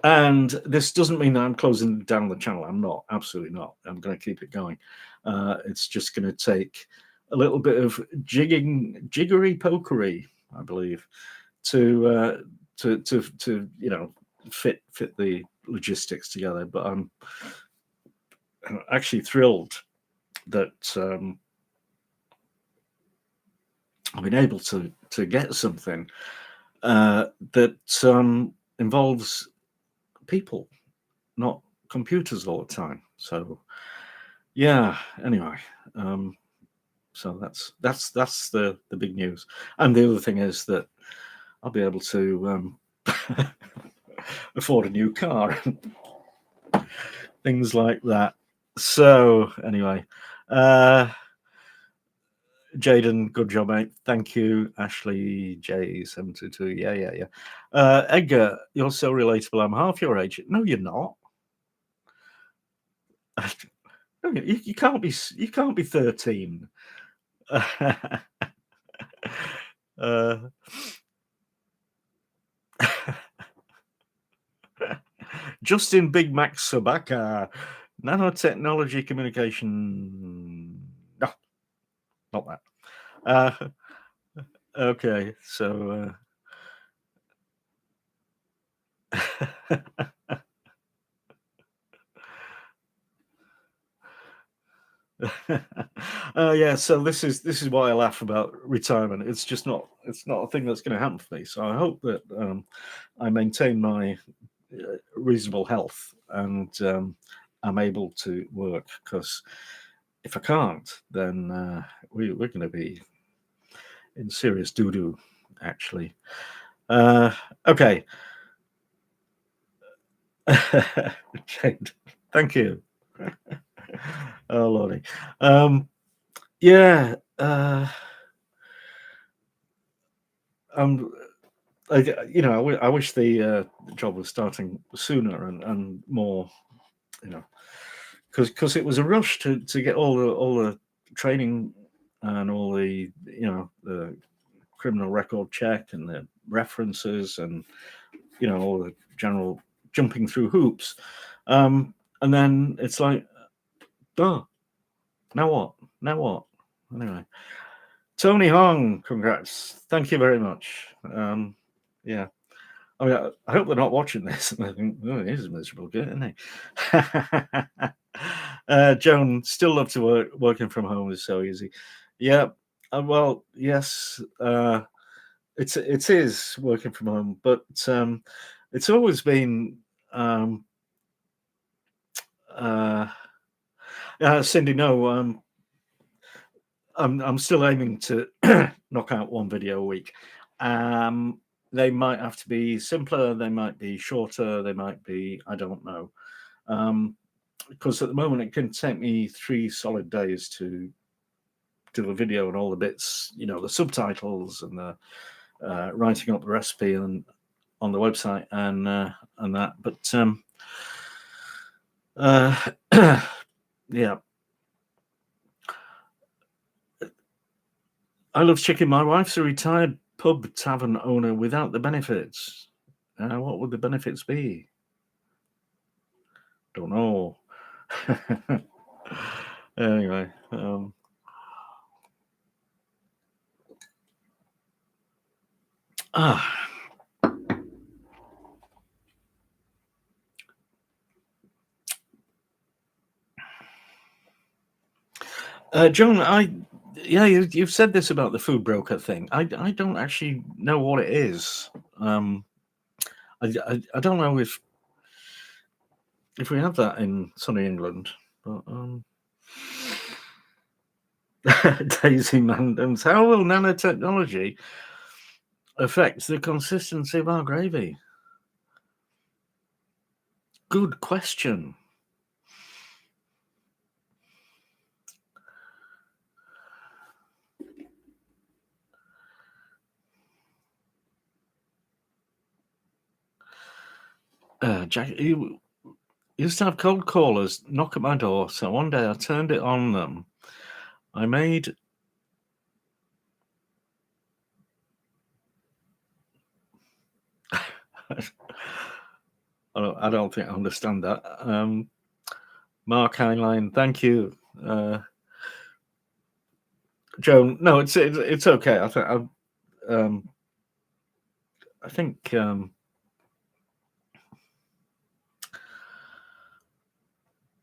And this doesn't mean that I'm closing down the channel. I'm not. Absolutely not. I'm going to keep it going. It's just going to take a little bit of jiggery pokery, I believe, to fit the logistics together. But I'm actually thrilled that I've been able to get something that involves people, not computers all the time. So yeah, anyway, so that's the big news. And the other thing is that I'll be able to afford a new car, things like that. So anyway, Jaden, good job, mate. Thank you. Ashley J722. Yeah. Edgar, you're so relatable. I'm half your age. No, you're not. You can't be. You can't be 13. Justin Big Mac Sabaka, nanotechnology communication. No, not that. Okay, so yeah, so this is why I laugh about retirement. It's just not a thing that's going to happen for me. So I hope that I maintain my reasonable health and I'm able to work, because if I can't, then we're going to be in serious doo-doo, actually. Okay. Thank you. Oh lordy. Yeah. I wish the job was starting sooner and more, because it was a rush to get all the training and all the the criminal record check and the references and all the general jumping through hoops, and then it's like, oh, now what? Anyway, Tony Hong, congrats, thank you very much. Yeah, I mean, I hope they're not watching this and they think, oh, he's a miserable guy, isn't he? Joan, still love to working from home is so easy. Yeah. Well, yes. It is working from home, but it's always been. Um, uh, Cindy, no. I'm still aiming to knock out one video a week. They might have to be simpler. They might be shorter. They might be. I don't know. Because at the moment it can take me 3 solid days to do a video and all the bits, the subtitles and the writing up the recipe and on the website and that. But yeah, I love chicken. My wife's a retired pub tavern owner without the benefits. What would the benefits be? Don't know. Anyway. John, you've said this about the food broker thing. I don't actually know what it is. I don't know if we have that in sunny England, but Daisy Mandams. How will nanotechnology affect the consistency of our gravy? Good question. Jack, you used to have cold callers knock at my door, so one day I turned it on them. I made I don't think I understand that. Mark Heinlein, thank you. Joan, no, it's okay. I think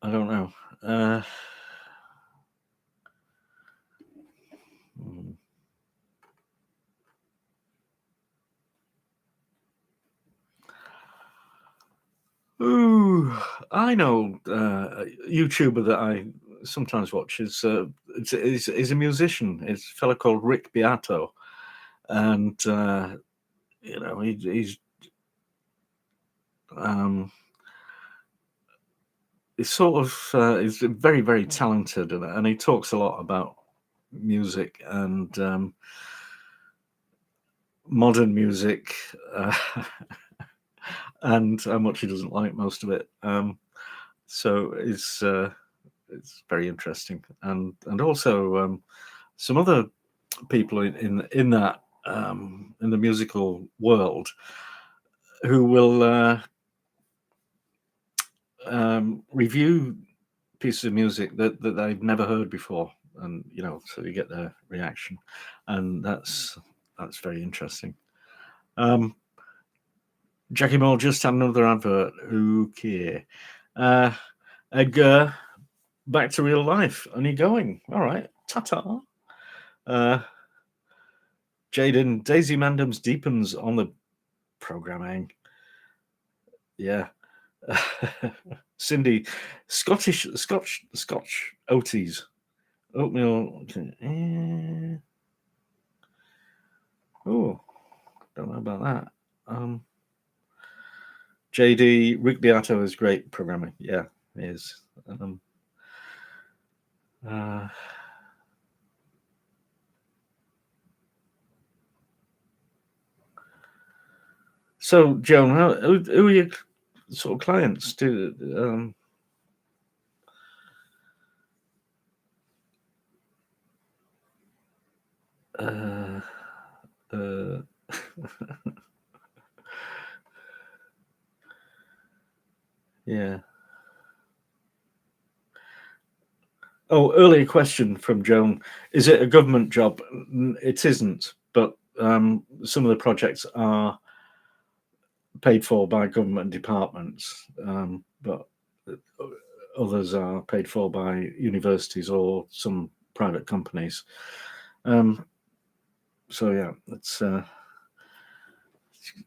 I don't know. Ooh, I know a YouTuber that I sometimes watch is a musician. It's a fellow called Rick Beato, and he's he's sort of he's very, very talented, and he talks a lot about music and modern music, and how much he doesn't like most of it. So it's very interesting, and also some other people in that in the musical world who will review pieces of music that they've never heard before, and so you get their reaction, and that's very interesting. Jackie Moore just had another advert. Okay. Edgar, back to real life. Only going. All right. Ta-ta. Jaden, Daisy Mandams deepens on the programming. Yeah. Cindy, Scotch Oaties. Oatmeal. Oh, don't know about that. JD, Rick Beato is great programming. Yeah, he is. So, Joan, who are your sort of clients? Yeah. Oh, earlier question from Joan. Is it a government job? It isn't, but some of the projects are paid for by government departments. But others are paid for by universities or some private companies. So yeah, it's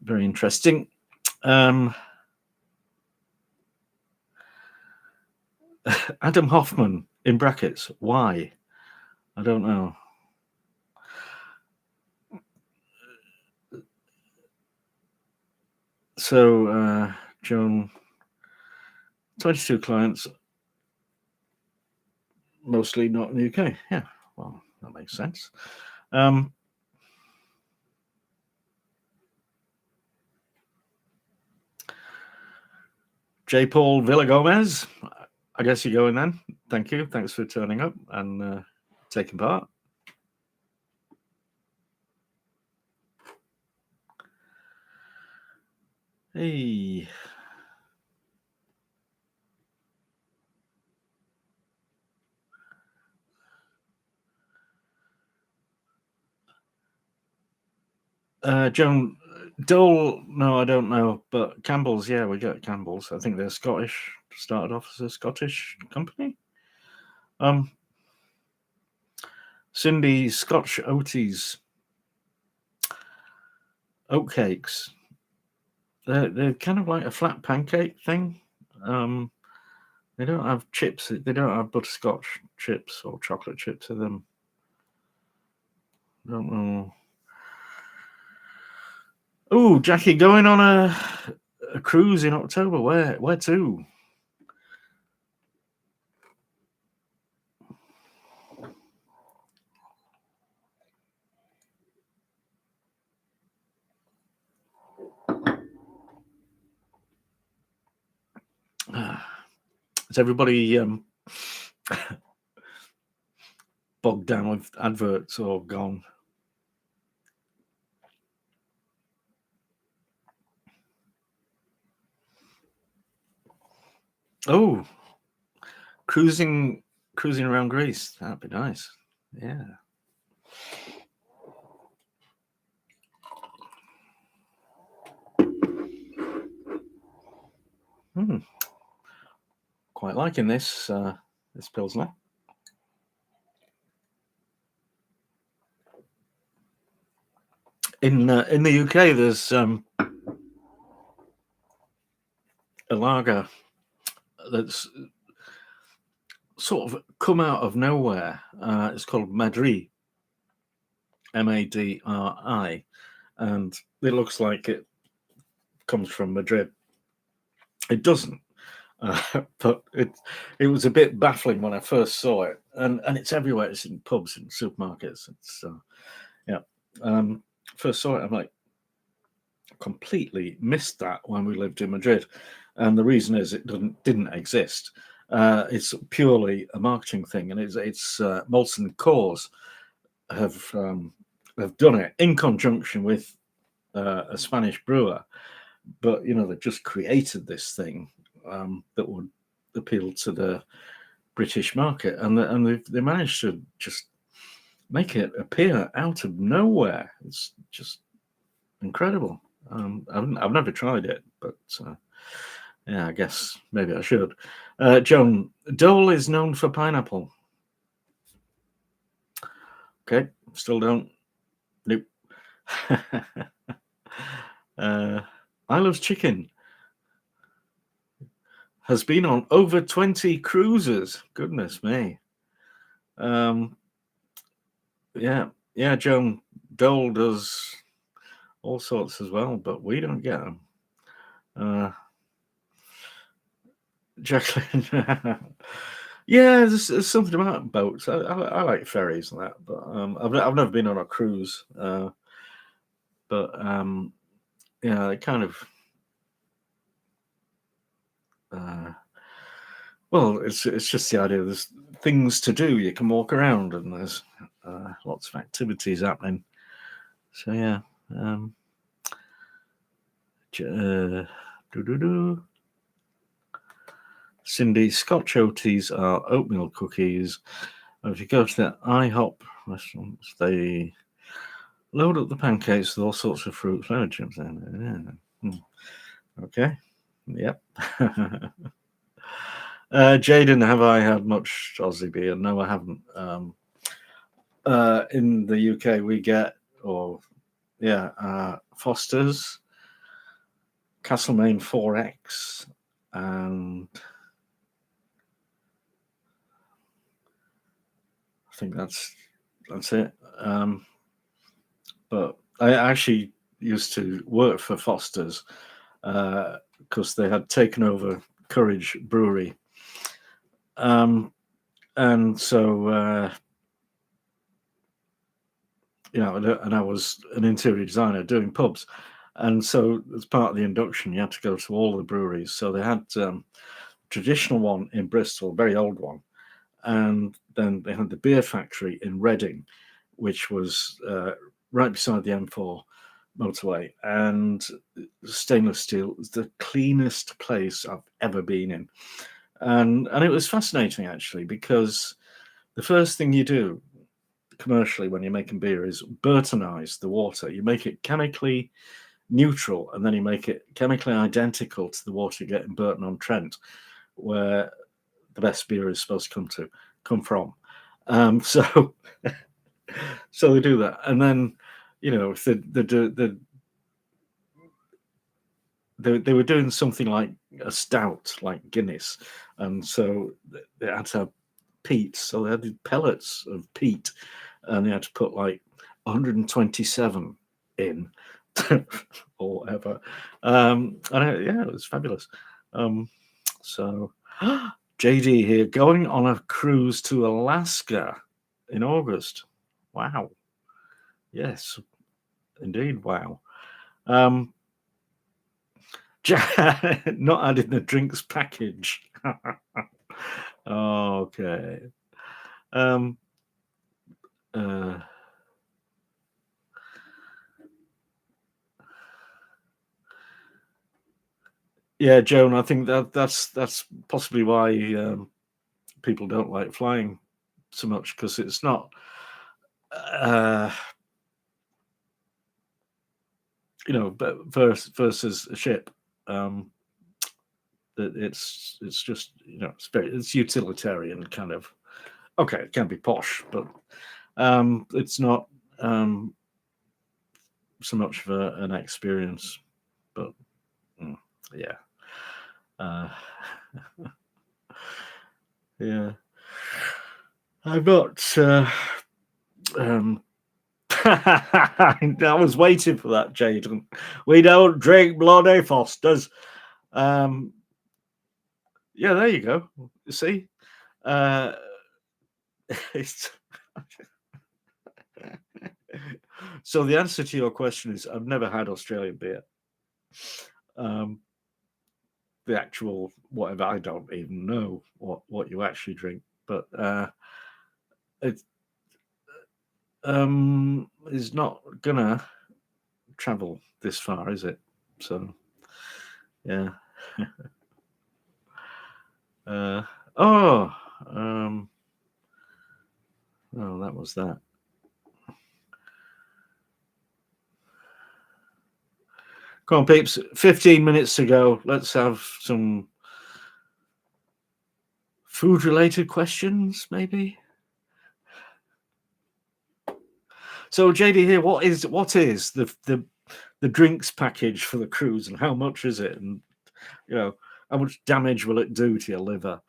very interesting. Adam Hoffman in brackets. Why? I don't know. So Joan, 22 clients, mostly not in the UK. Yeah, well, that makes sense. J. Paul Villagomez, I guess you're going then. Thank you. Thanks for turning up and taking part. Hey. Joan, Dole, no, I don't know, but Campbell's, yeah, we get Campbell's. I think they're Scottish, started off as a Scottish company. Cindy, Scotch Oaties, oatcakes. They're kind of like a flat pancake thing. They don't have chips. They don't have butterscotch chips or chocolate chips in them. I don't know. Oh, Jackie, going on a cruise in October. Where to? Is everybody bogged down with adverts or gone? Oh, cruising around Greece. That'd be nice. Yeah. Quite liking this Pilsner. In the UK, there's a lager that's sort of come out of nowhere. It's called Madri, Madri, and it looks like it comes from Madrid. It doesn't, but it was a bit baffling when I first saw it, and it's everywhere. It's in pubs and supermarkets. It's first saw it, I'm like, completely missed that when we lived in Madrid, and the reason is it didn't exist. It's purely a marketing thing, and it's Molson Coors have done it in conjunction with a Spanish brewer, but they've just created this thing that would appeal to the British market, and they managed to just make it appear out of nowhere. It's just incredible. I've never tried it, but yeah, I guess maybe I should. Joan, Dole is known for pineapple. Okay, still don't. Nope. I Love Chicken has been on over 20 cruises. Goodness me. Yeah, Joan, Dole does all sorts as well, but we don't get them. Jacqueline. Yeah, there's something about boats. I like ferries and that, but I've never been on a cruise. But yeah, it kind of well, it's just the idea there's things to do. You can walk around and there's lots of activities happening. So yeah. Cindy, Scotch Oaties are oatmeal cookies. If you go to the IHOP restaurants, they load up the pancakes with all sorts of fruit flour chips in. Yeah. Okay. Yep. Jaden, have I had much Aussie beer? No, I haven't. In the UK, we get, Foster's, Castlemaine 4X, and I think that's it. But I actually used to work for Foster's because they had taken over Courage Brewery, and so and I was an interior designer doing pubs, and so as part of the induction, you had to go to all the breweries. So they had traditional one in Bristol, very old one, and then they had the beer factory in Reading, which was right beside the M4 motorway, and stainless steel was the cleanest place I've ever been in, and it was fascinating actually, because the first thing you do commercially when you're making beer is Burtonize the water. You make it chemically neutral, and then you make it chemically identical to the water you get in Burton-on-Trent, where the best beer is supposed to come from. So so they do that, and then if they were doing something like a stout, like Guinness, and so they had to have peat, so they had pellets of peat, and they had to put like 127 in or whatever. It was fabulous. So JD here, going on a cruise to Alaska in August. Wow. Yes, indeed. Wow. Not adding the drinks package. Okay. Yeah, Joan, I think that's possibly why people don't like flying so much, because it's not but versus a ship. It's just it's utilitarian kind of. Okay, it can be posh, but it's not so much of an experience. But yeah. Yeah, I'm not. I was waiting for that, Jaden. We don't drink bloody Fosters. Yeah, there you go. You see, so the answer to your question is I've never had Australian beer. The actual whatever, I don't even know what you actually drink, but it is not gonna travel this far, is it? So yeah. Oh, that was that. Come on, peeps. 15 minutes to go. Let's have some food-related questions, maybe. So, JD here, what is the drinks package for the cruise, and how much is it, and how much damage will it do to your liver?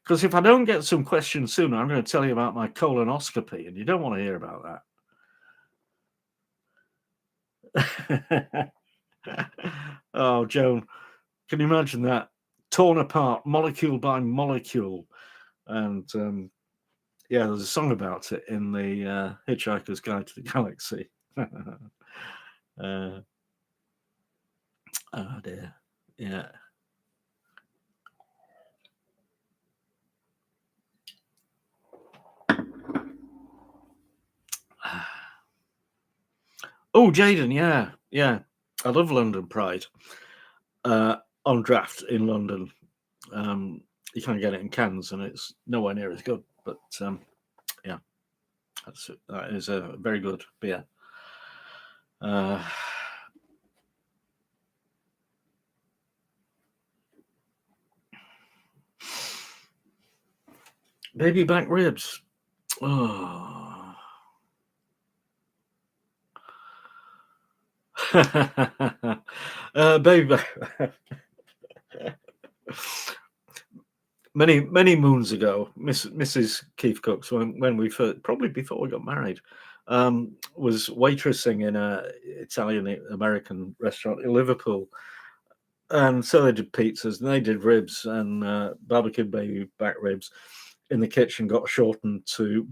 Because if I don't get some questions soon, I'm going to tell you about my colonoscopy, and you don't want to hear about that. Oh, Joan, can you imagine that? Torn apart, molecule by molecule. And yeah, there's a song about it in the Hitchhiker's Guide to the Galaxy. Oh dear. Yeah. Oh, Jaden, yeah. I love London Pride. On draft in London. You can't get it in cans, and it's nowhere near as good. But yeah, that is a very good beer. Baby back ribs. Oh. Baby back. Many moons ago, Mrs. KeefCooks, when we first, probably before we got married, was waitressing in a Italian American restaurant in Liverpool, and so they did pizzas and they did ribs and barbecue baby back ribs. In the kitchen, got shortened to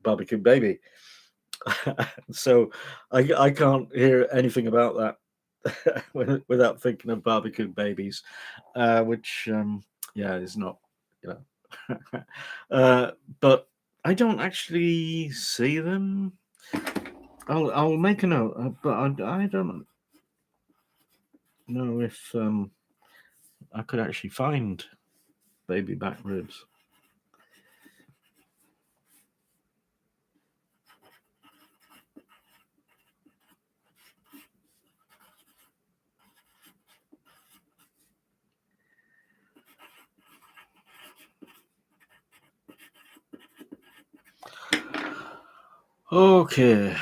barbecue baby. So I can't hear anything about that without thinking of barbecue babies, which yeah is not, you know. But I don't actually see them. I'll make a note, but I don't know if I could actually find baby back ribs. Okay.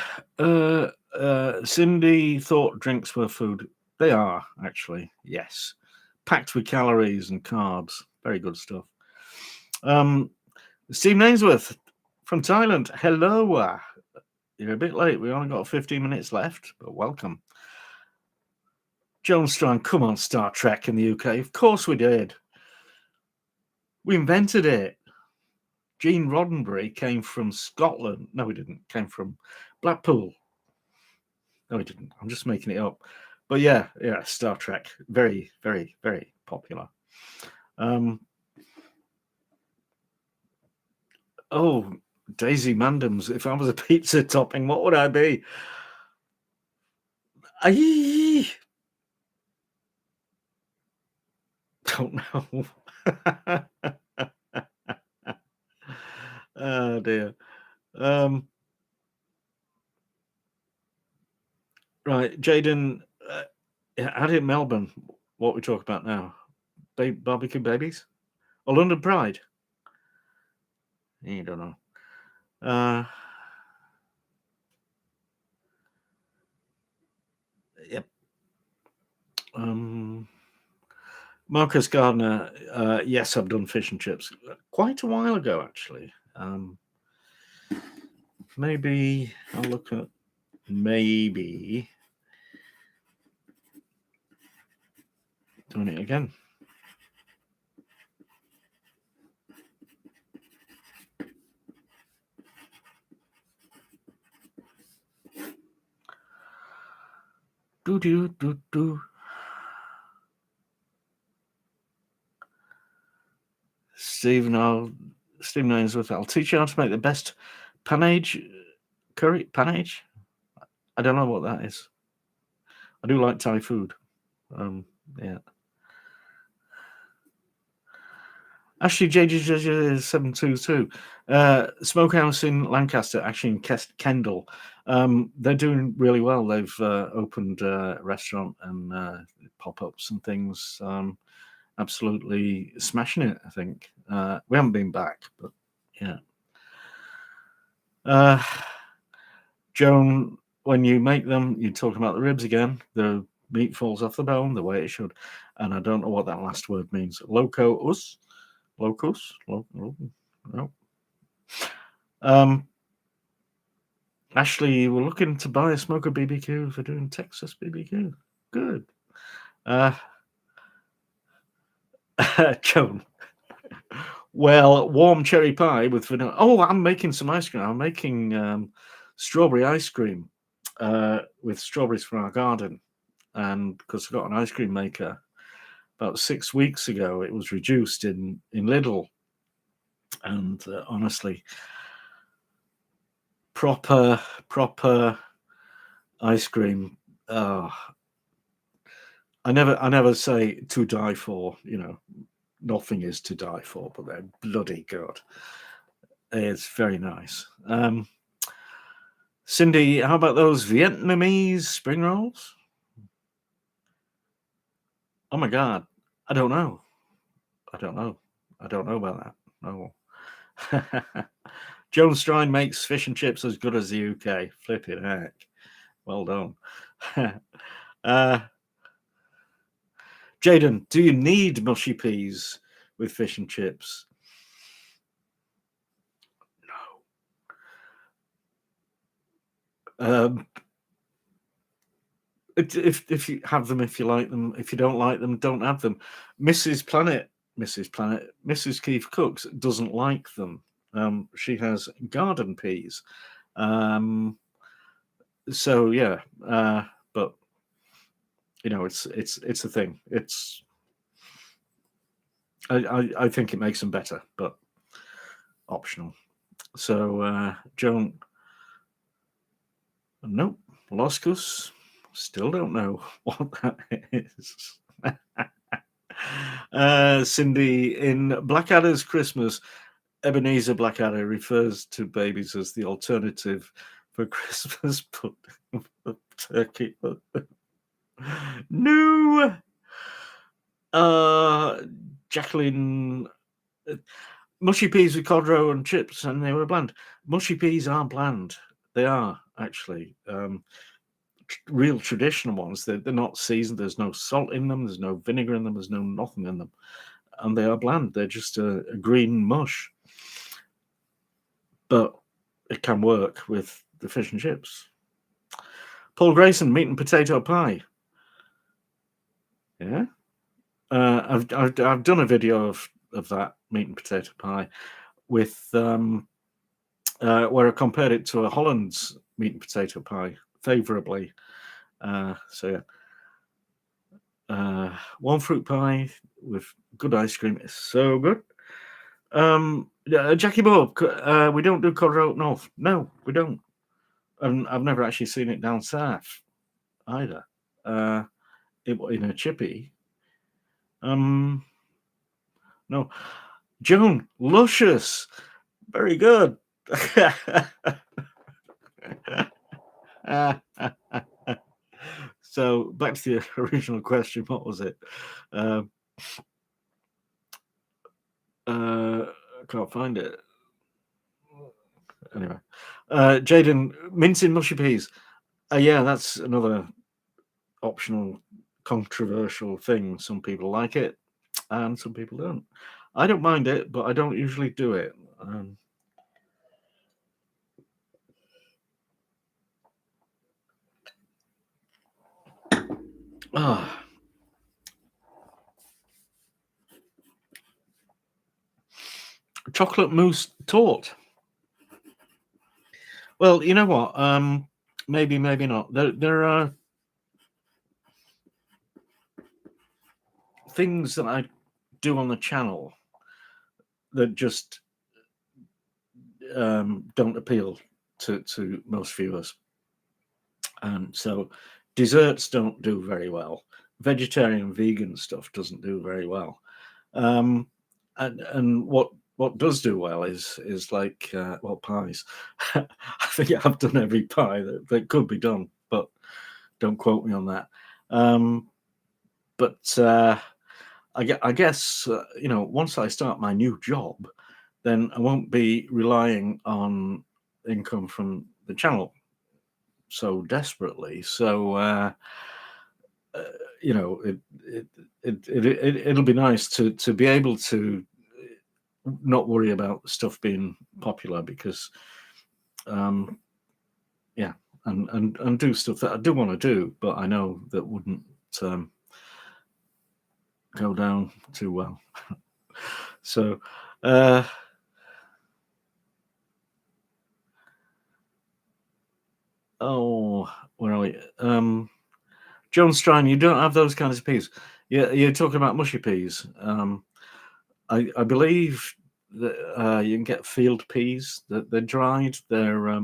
Cindy thought drinks were food. They are, actually, yes. Packed with calories and carbs. Very good stuff. Steve Ainsworth from Thailand. Hello. You're a bit late. We only got 15 minutes left, but welcome. Joan Strong, come on, Star Trek in the UK. Of course we did. We invented it. Gene Roddenberry came from Scotland. No, he didn't. Came from Blackpool. No, he didn't. I'm just making it up. But yeah, Star Trek. Very, very, very popular. Oh, Daisy Mandams. If I was a pizza topping, what would I be? I don't know. Oh dear. Right, Jaden, how did Melbourne? What we talk about now? Barbecue babies or London Pride? You don't know. Yep. Marcus Gardner. Yes, I've done fish and chips quite a while ago, actually. Maybe I'll look at maybe doing it again. Do. Stephen Ainsworth. I'll teach you how to make the best panage curry. Panage? I don't know what that is. I do like Thai food. Yeah. Ashley JJ722. Smokehouse in Lancaster, actually in Kendal. They're doing really well. They've opened a restaurant and pop-ups and things. Absolutely smashing it, I think. We haven't been back, but yeah. Joan, when you make them, you talk about the ribs again. The meat falls off the bone the way it should. And I don't know what that last word means. Locus. No. Ashley, we're looking to buy a smoker BBQ for doing Texas BBQ. Good. Joan. Well, warm cherry pie with vanilla. Oh, I'm making some ice cream. I'm making strawberry ice cream with strawberries from our garden. And because I got an ice cream maker about 6 weeks ago, it was reduced in Lidl. And honestly, proper ice cream. I never say to die for. You know, nothing is to die for, but they're bloody good. It's very nice. Cindy, how about those Vietnamese spring rolls? Oh my God, I don't know. I don't know about that. No. Joan Strine makes fish and chips as good as the UK. Flipping heck. Well done. Jaden, do you need mushy peas with fish and chips? No. If you have them, if you like them, if you don't like them, don't have them. Mrs. KeefCooks doesn't like them. She has garden peas. So yeah, but you know, it's a thing. It's I think it makes them better, but optional. So Joan, nope, Loscus, still don't know what that is. Cindy, in Blackadder's Christmas, Ebenezer Blackadder refers to babies as the alternative for Christmas pudding for turkey. No. Jacqueline, mushy peas with cod roe and chips, and they were bland. Mushy peas are bland. They are actually real traditional ones. They're not seasoned. There's no salt in them. There's no vinegar in them. There's no nothing in them, and they are bland. They're just a green mush. But it can work with the fish and chips. Paul Grayson, meat and potato pie. Yeah, I've done a video of that meat and potato pie with where I compared it to a Holland's meat and potato pie favourably. So yeah, one fruit pie with good ice cream is so good. Jackie Bob, we don't do cod roe north. No, we don't. And I've never actually seen it down south either. In a chippy. No. Joan, luscious. Very good. So back to the original question. What was it? I can't find it. Anyway, Jaden, mincing mushy peas. Yeah, that's another optional, controversial thing. Some people like it, and some people don't. I don't mind it, but I don't usually do it. Chocolate mousse torte. Well, you know what? Maybe not. There are things that I do on the channel that just don't appeal to most viewers, and so desserts don't do very well. Vegetarian, vegan stuff doesn't do very well. And what does do well is like pies. I think I've done every pie that could be done, but don't quote me on that. But I guess once I start my new job, then I won't be relying on income from the channel so desperately. So it'll be nice to be able to not worry about stuff being popular, because yeah, and do stuff that I do want to do, but I know that wouldn't go down too well. So where are we? John Strine, you don't have those kinds of peas. Yeah, you're talking about mushy peas. I believe that you can get field peas. They're dried. They're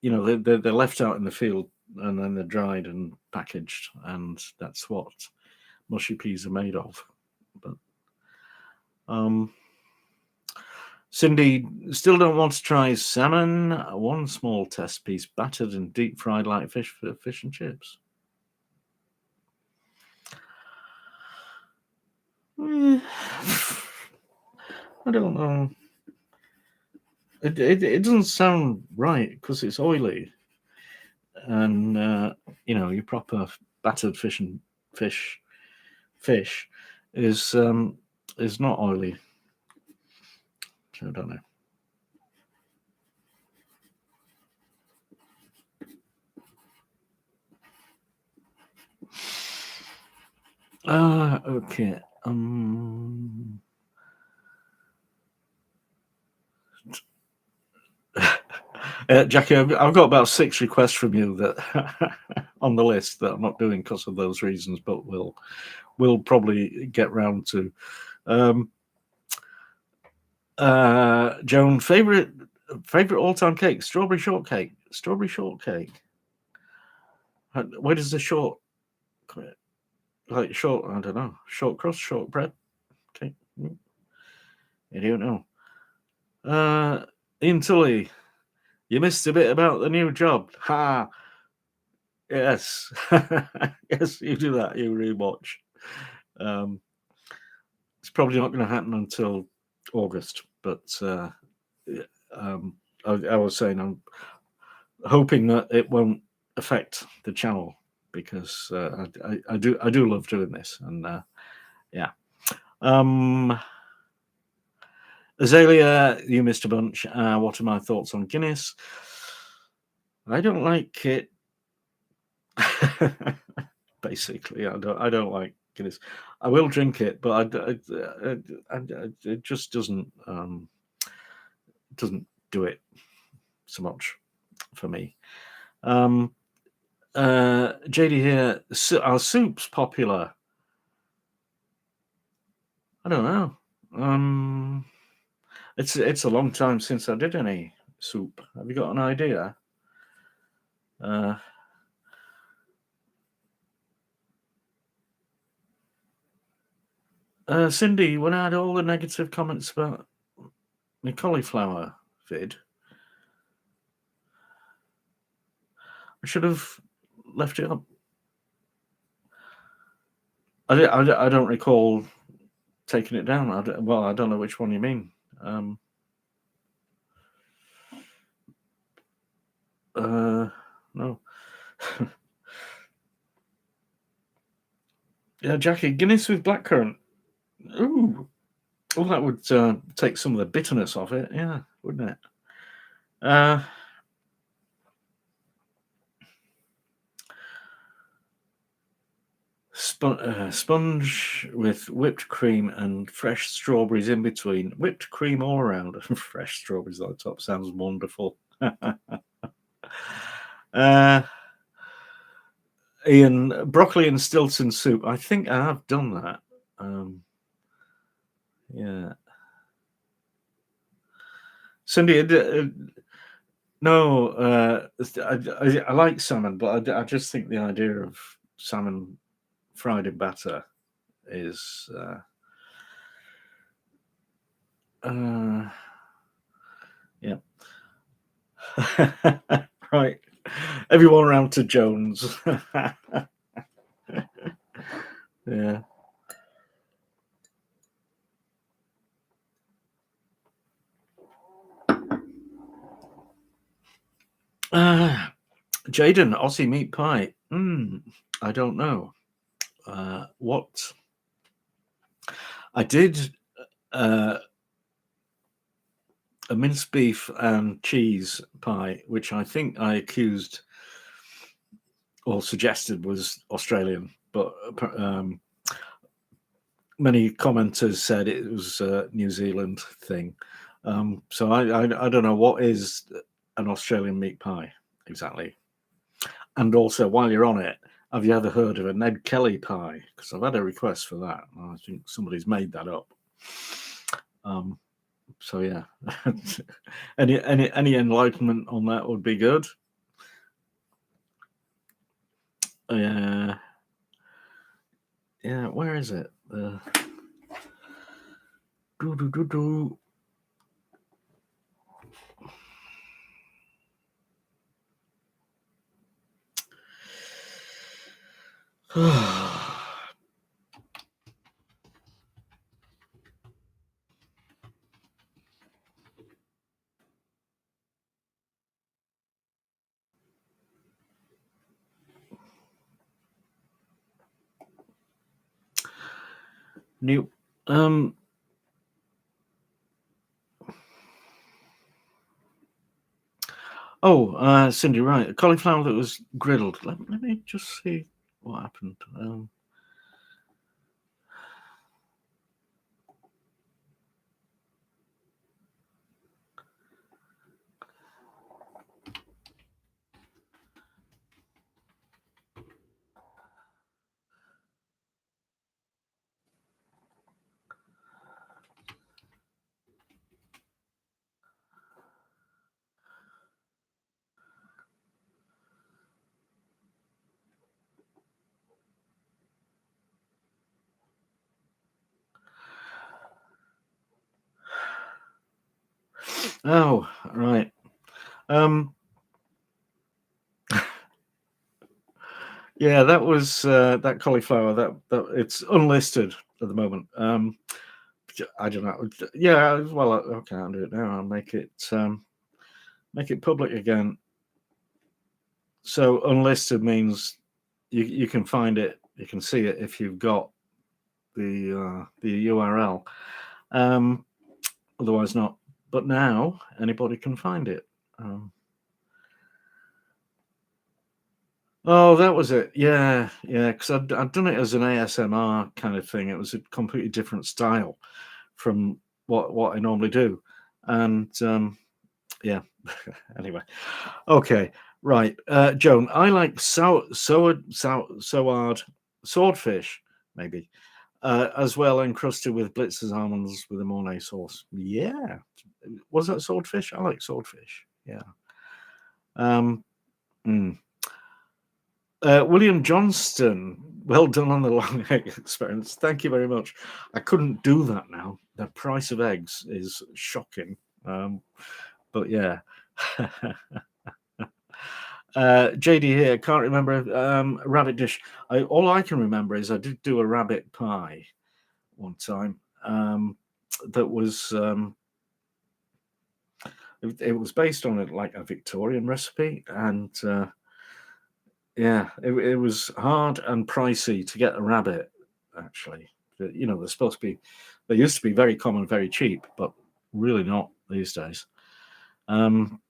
they're left out in the field, and then they're dried and packaged, and that's what mushy peas are made of. But Cindy, still don't want to try salmon. One small test piece, battered and deep fried like fish for fish and chips. I don't know. It doesn't sound right because it's oily, and your proper battered fish fish is not oily. So I don't know. Okay. Jackie, I've got about 6 requests from you that on the list that I'm not doing because of those reasons, but we'll probably get round to. Joan, favorite all-time cake, strawberry shortcake. Strawberry shortcake. Where does the short, like short? I don't know. Short crust, short bread. Okay, I don't know. Ian Tully, you missed a bit about the new job. Ha! Yes, yes, you do that. You rewatch. It's probably not going to happen until August, but I was saying I'm hoping that it won't affect the channel because I do love doing this, and yeah. Azalea, you missed a bunch. What are my thoughts on Guinness? I don't like it. Basically, I don't like Guinness. I will drink it, but it just doesn't do it so much for me. JD here, are soups popular? I don't know. It's a long time since I did any soup. Have you got an idea? Cindy, when I had all the negative comments about my cauliflower vid, I should have left it up. I don't recall taking it down. I don't know which one you mean. No. Yeah, Jackie, Guinness with blackcurrant. Ooh. Well, that would take some of the bitterness off it. Yeah, wouldn't it? Sponge with whipped cream and fresh strawberries in between. Whipped cream all around and fresh strawberries on the top. Sounds wonderful. Ian, broccoli and Stilton soup. I think I have done that. Yeah. Cindy, no, I like salmon, but I just think the idea of salmon fried in batter is yeah. Right. Everyone around to Jones. Yeah. Jaden, Aussie meat pie. I don't know. What I did a minced beef and cheese pie, which I think I accused or suggested was Australian, but many commenters said it was a New Zealand thing. So I don't know what is an Australian meat pie exactly. And also, while you're on it, have you ever heard of a Ned Kelly pie? Because I've had a request for that. I think somebody's made that up. So yeah, any enlightenment on that would be good. Yeah, where is it? New. Um. Oh, Cindy, right. Cauliflower that was griddled. Let me just see what happened. Oh, right. Um. Yeah, that was that cauliflower. That it's unlisted at the moment. I don't know. Yeah, well, okay, I'll do it now. I'll make it public again. So unlisted means you can find it, you can see it if you've got the URL. Um, Otherwise not. But now anybody can find it. Um, oh, that was it. Yeah, yeah. Because I'd done it as an ASMR kind of thing. It was a completely different style from what I normally do, and yeah. Anyway, okay, right. Joan, I like soured swordfish, maybe, as well, encrusted with Blitz's almonds with a Mornay sauce. Yeah, was that swordfish? I like swordfish. Yeah. Um, mm. William Johnston, well done on the long egg experience. Thank you very much. I couldn't do that now. The price of eggs is shocking. But yeah. JD here, can't remember a rabbit dish. All I can remember is I did do a rabbit pie one time. That was it was based on like a Victorian recipe, and yeah, it was hard and pricey to get a rabbit. Actually, you know, they're supposed to be. They used to be very common, very cheap, but really not these days. Um,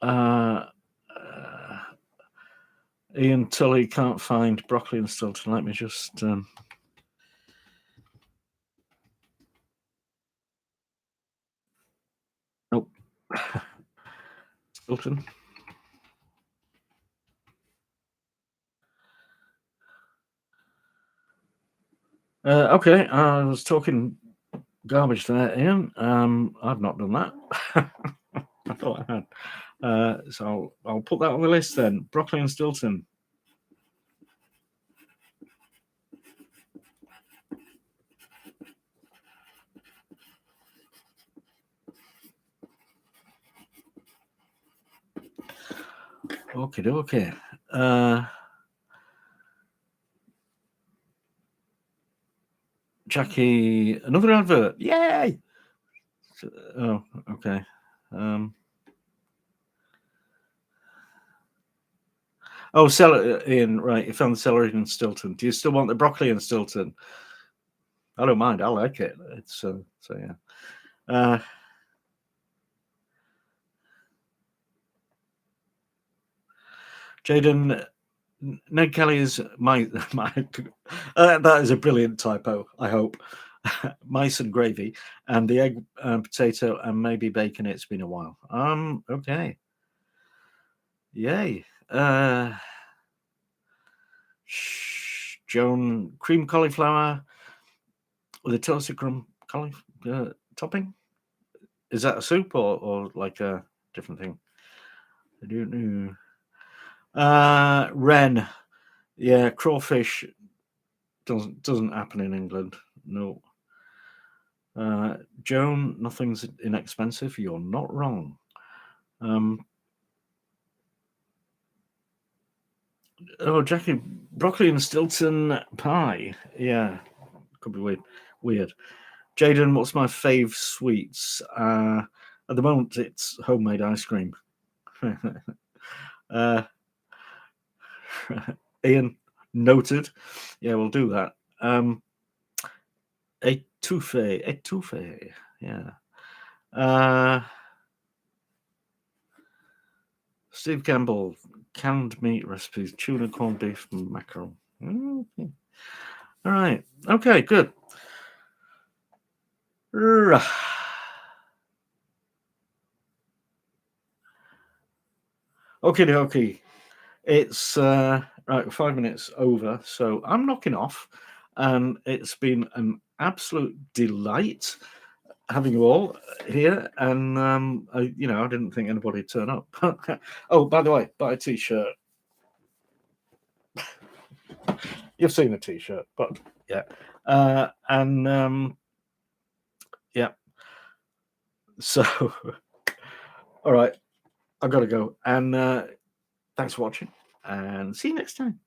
uh, uh, Ian Tully can't find broccoli and Stilton. Let me just. Nope. Stilton. Okay, I was talking garbage there, Ian. I've not done that. I thought I had. So I'll put that on the list then. Broccoli and Stilton. Okay, okay. Jackie, another advert. Yay! Oh, okay. Oh, Ian, right. You found the celery in Stilton. Do you still want the broccoli in Stilton? I don't mind. I like it. It's so yeah. Jaden, Ned Kelly is my that is a brilliant typo. I hope mice and gravy and the egg, potato, and maybe bacon. It's been a while. Okay. Yay. Joan, cream cauliflower with a toasted cauliflower topping. Is that a soup or like a different thing? I don't know. Wren. Yeah, crawfish doesn't happen in England. No. Joan, nothing's inexpensive. You're not wrong. Oh, Jackie, broccoli and Stilton pie. Yeah, could be weird. Weird. Jaden, what's my fave sweets? At the moment, it's homemade ice cream. uh, Ian, noted. Yeah, we'll do that. Etouffee, yeah. Steve Campbell, canned meat recipes, tuna, corned beef, mackerel. Okay. All right. Okay, good. Okay, dokie. It's right, 5 minutes over, so I'm knocking off, and it's been an absolute delight having you all here. And I didn't think anybody would turn up. Oh, by the way, buy a t-shirt. You've seen the t-shirt, but yeah, yeah. So, all right, I've got to go, and thanks for watching, and see you next time.